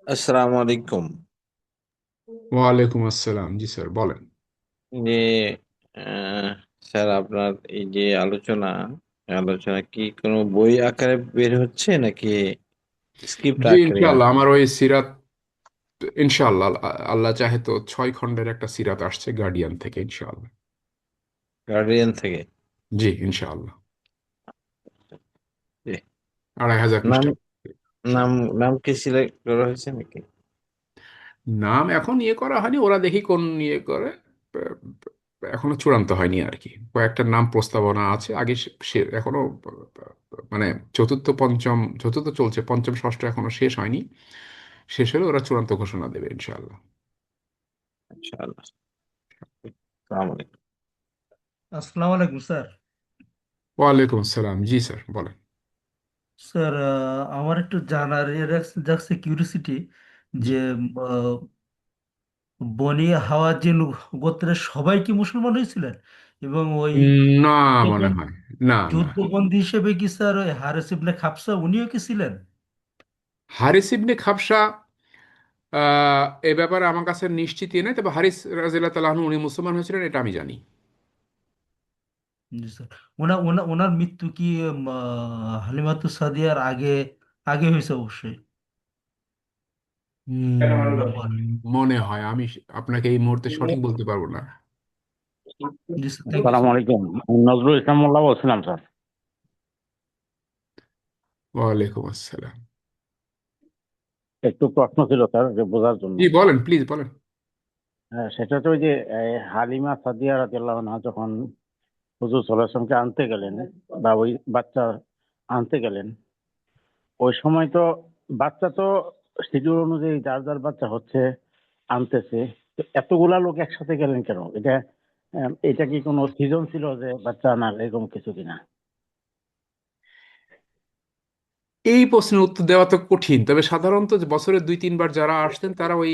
আসসালামু আলাইকুম। ওয়ালাইকুম আসসালাম, জি স্যার বলেন। যে আহ, স্যার, আপনার এই যে আলোচনা আলোচনা কি কোনো বই আকারে বের হচ্ছে নাকি স্ক্রিপ্ট জি আকারে ইনশাআল্লাহ, আছে? আমার ওই সিরাত, ইনশাআল্লাহ আল্লাহ চাহে তো 6 খণ্ডের একটা সিরাত আসছে গার্ডিয়ান থেকে, ইনশাআল্লাহ। গার্ডিয়ান থেকে? জি ইনশাআল্লাহ, জি। 2,500 নাম পৃষ্ঠা। নাম নাম কি সিলেক্ট করা হয়েছে নাকি? নাম এখন ইয়ে করা হয়নি, ওরা দেখি কোন ইয়ে করে, এখনো চূড়ান্ত হয়নি আর কি। কয়েকটা নাম প্রস্তাবনা আছে আগে, সে এখনো মানে চতুর্থ চলছে, পঞ্চম ষষ্ঠ এখনো শেষ হয়নি। শেষ হলে ওরা চূড়ান্ত ঘোষণা দেবে ইনশাআল্লাহ। ইনশাআল্লাহ। আসসালামু আলাইকুম। আসসালামু আলাইকুম স্যার। ওয়ালাইকুম আসসালাম, জি স্যার বলেন। স্যার, আমার একটু জানার যাচ্ছে কিউরিসিটি জি। যে আহ, বনি হাওয়াজিন গোত্রের সবাই কি মুসলমান হয়েছিলেন? এবং ওই না, মনে যুদ্ধবন- হয় না, না। যুদ্ধবন্দী হিসেবে কি স্যার ওই হারেস ইবনে খাপসা উনিও কি ছিলেন? হারিস ইবনে খাবসা, এ ব্যাপারে আমার কাছে নিশ্চিত নেই, তবে হারিস রাদিয়াল্লাহু তাআলা আনহু উনি মুসলমান হয়েছিলেন এটা আমি জানি। জি স্যার। ওনার মৃত্যু কি হালিমাতুস সাদিয়ার আগে আগে হয়েছে অবশ্যই। মনে হয়, আমি আপনাকে এই মুহূর্তে সঠিক বলতে পারবো না। জি স্যার, থ্যাংক ইউ আসসালামু স্যার। আলাইকুম। নজরুল ইসলাম মোল্লা বলছিলাম স্যার। ওয়ালাইকুম আসসালাম। একটু প্রশ্ন ছিল স্যার, যে বোঝার জন্য। জি বলেন, প্লিজ বলেন। হ্যাঁ, সেটা তো ওই যে হালিমা সাদিয়া রাদিয়াল্লাহু আনহা যখন হুজুর সাল্লাল্লাহু আলাইহি ওয়াসাল্লামকে আনতে গেলেন, বা ওই বাচ্চা আনতে গেলেন, ওই সময় তো বাচ্চা তো শিডিউল অনুযায়ী যার যার বাচ্চা হচ্ছে, আনতেছে। তো এতগুলা লোক একসাথে গেলেন কেন? এটা কি কোনো সিজন ছিল যে বাচ্চা আনার, এরকম কিছু কিনা? এই প্রশ্নের উত্তর দেওয়া তো কঠিন, তবে সাধারণত যে বছরে 2-3 বার যারা আসতেন তারা ওই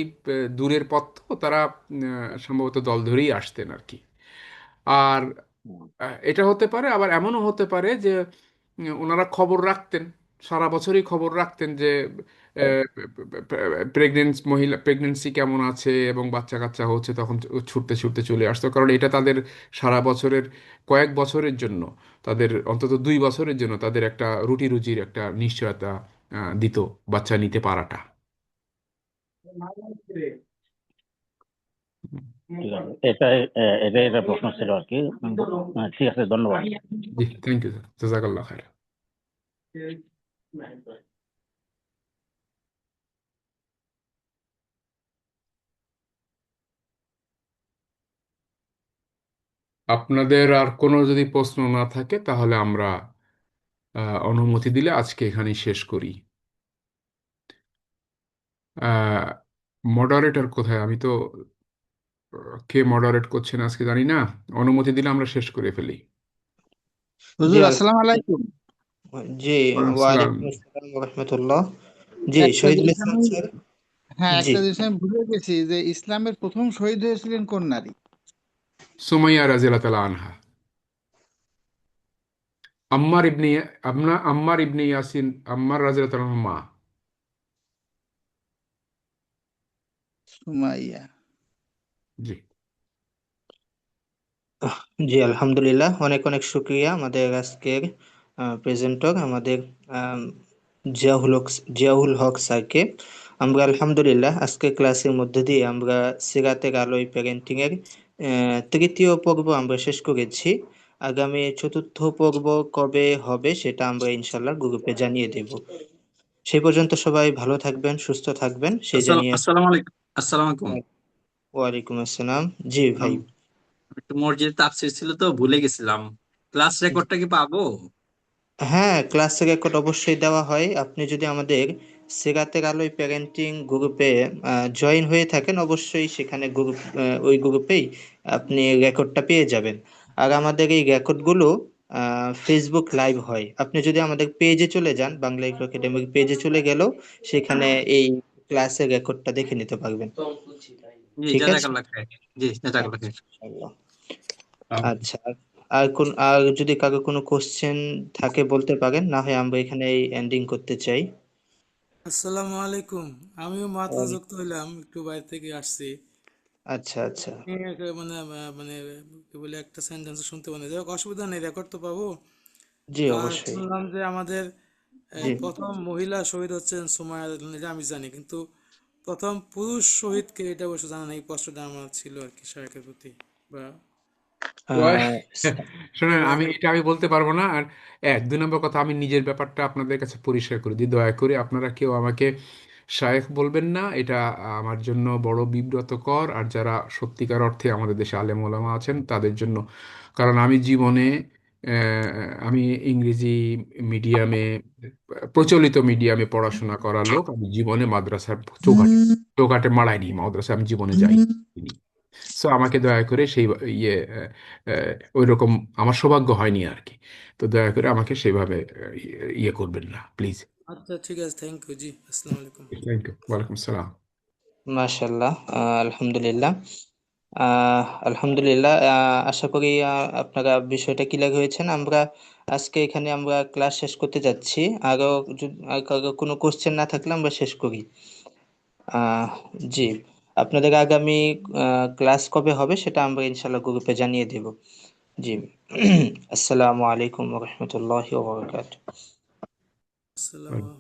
দূরের পথ তো তারা সম্ভবত দল ধরেই আসতেন আর কি। আর এটা হতে পারে, আবার এমনও হতে পারে যে ওনারা খবর রাখতেন, সারা বছরই খবর রাখতেন যে প্রেগনেন্সি কেমন আছে এবং বাচ্চা কাচ্চা হচ্ছে, তখন ছুটতে ছুটতে চলে আসতো, কারণ এটা তাদের সারা বছরের কয়েক বছরের জন্য, তাদের অন্তত 2 বছরের জন্য তাদের একটা রুটি রুজির একটা নিশ্চয়তা দিত বাচ্চা নিতে পারাটা। ঠিক আছে, এটাই এটা প্রশ্ন ছিল আর কি। ঠিক আছে, ধন্যবাদ। জি, থ্যাংক ইউ স্যার, জাজাকাল্লাহ খায়ের। আপনাদের আর কোনো যদি প্রশ্ন না থাকে তাহলে আমরা অনুমতি দিলে আজকে এখানেই শেষ করি। মডারেটর কোথায়? আমি তো কে মডারেট করছেন আজকে জানি না। অনুমতি দিলে আমরা শেষ করে ফেলি। জি হুজুর আসসালামু আলাইকুম। জি, ওয়ালাইকুম আসসালাম। ওয়ালাইকুম আসসালাম ওয়া রাহমাতুল্লাহ। জি, একটা শহীদুল জিনিস ইসলাম আমি স্যার। জি, একটা জিনিস আমি ভুলে গেছি যে ইসলামের প্রথম শহীদ হয়েছিলেন কোন নারী? সুমাইয়া রাদিয়াল্লাহু তাআলা আনহা। আম্মার ইবনে আম্মার ইবনে ইয়াসিন, আম্মার রাদিয়াল্লাহু তাআলা আনহুর মা। সুমাইয়া। জি। জি, আলহামদুলিল্লাহ, অনেক অনেক শুক্রিয়া আমাদের আজকের প্রেজেন্টর, আমাদের আম, জিয়াউল হক স্যারকে। আমরা আলহামদুলিল্লাহ আজকের ক্লাসের মধ্যে দিয়ে আমরা সিরাতের আলোয় প্যারেন্টিং এর তৃতীয় পর্ব আমরা শেষ করেছি। আগামী চতুর্থ পর্ব কবে হবে সেটা আমরা ইনশাল্লাহ গ্রুপে জানিয়ে দেব। সেই পর্যন্ত সবাই ভালো থাকবেন, সুস্থ থাকবেন সেই জানিয়ে। আসসালামু আলাইকুম। আসসালামু আলাইকুম। ওয়ালাইকুম আসসালাম। জি ভাই। আম- একটু মসজিদে তাফসীর ছিল তো ভুলে গেছিলাম। ক্লাস রেকর্ডটা কি পাবো? হ্যাঁ, ক্লাস রেকর্ড অবশ্যই দেওয়া হয়। আপনি যদি আমাদের সিরাতের আলোয় প্যারেন্টিং গ্রুপে জয়েন হয়ে থাকেন, অবশ্যই সেখানে ওই গ্রুপেই আপনি রেকর্ডটা পেয়ে যাবেন। আর আমাদের এই রেকর্ডগুলো ফেসবুক লাইভ হয়। আপনি যদি আমাদের পেজে চলে যান, বাংলা ইকো একাডেমির পেজে চলে গেলেও সেখানে এই ক্লাসের রেকর্ডটা দেখে নিতে পারবেন। জি, ঠিক আছে, জাযাকাল্লাহ খাইর। জি, জাযাকাল্লাহ আচ্ছা, খাইর। ইনশাআল্লাহ। আচ্ছা, আর যদি কারো কোনো কোশ্চেন থাকে বলতে পারেন, না হয় আমরা এখানে এন্ডিং করতে চাই। আসসালামু আলাইকুম। আমিও মাত্র যুক্ত হইলাম, একটু বাইরে থেকে আসছি। আচ্ছা আচ্ছা, মানে মানে কি বলে, একটা সেন্টেন্স শুনতে মানে যাই হোক, অসুবিধা নেই, রেকর্ড তো পাবো। জি আর অবশ্যই। শুনলাম যে আমাদের জি, প্রথম মহিলা শহীদ হচ্ছেন সুমাইয়া, এটা আমি জানি, কিন্তু প্রথম পুরুষ শহীদকে এটা অবশ্য জানা নেই। এই প্রশ্নটা আমার ছিল আর কি শায়েখের প্রতি, বা ওয়াই, আহ, শোনেন, যাই আমি হোক। এটা আমি বলতে পারবো না। আর 2 নম্বর কথা, আমি নিজের ব্যাপারটা আপনাদের কাছে পরিষ্কার করে দিই, দয়া করে আপনারা কেউ আমাকে শায়েখ বলবেন না। এটা আমার জন্য বড় বিব্রতকর, আর যারা সত্যিকার অর্থে আমাদের দেশে আলেম ওলামা আছেন তাদের জন্য। কারণ আমি জীবনে আমি ইংরেজি মিডিয়ামে, প্রচলিত মিডিয়ামে পড়াশোনা করা লোক। আমি জীবনে মাদ্রাসার চৌকাঠে চৌকাঠে মাড়াইনি, মাদ্রাসা আমি জীবনে যাইনি। সো আমাকে দয়া করে সেই ইয়ে ওই রকম আমার সৌভাগ্য হয়নি আর কি। তো দয়া করে আমাকে সেইভাবে ইয়ে করবেন না প্লিজ। আচ্ছা, ঠিক আছে, থ্যাংক ইউ। জি, আসসালামু আলাইকুম। থ্যাংক ইউ, ওয়ালাইকুম আসসালাম। মাশাআল্লাহ, আলহামদুলিল্লাহ। আলহামদুলিল্লাহ, আশা করি আপনারা বিষয়টা ক্লিয়ার হয়েছেন। আজকে এখানে আমরা ক্লাস শেষ করতে যাচ্ছি। আর কারো কোনো কোশ্চেন না থাকলে আমরা শেষ করি। আহ জি, আপনাদের আগামী ক্লাস কবে হবে সেটা আমরা ইনশাল্লাহ গ্রুপে জানিয়ে দেব। জি, আসসালামু আলাইকুম ওয়া রাহমাতুল্লাহি ওয়া বারাকাতুহু। আসসালামু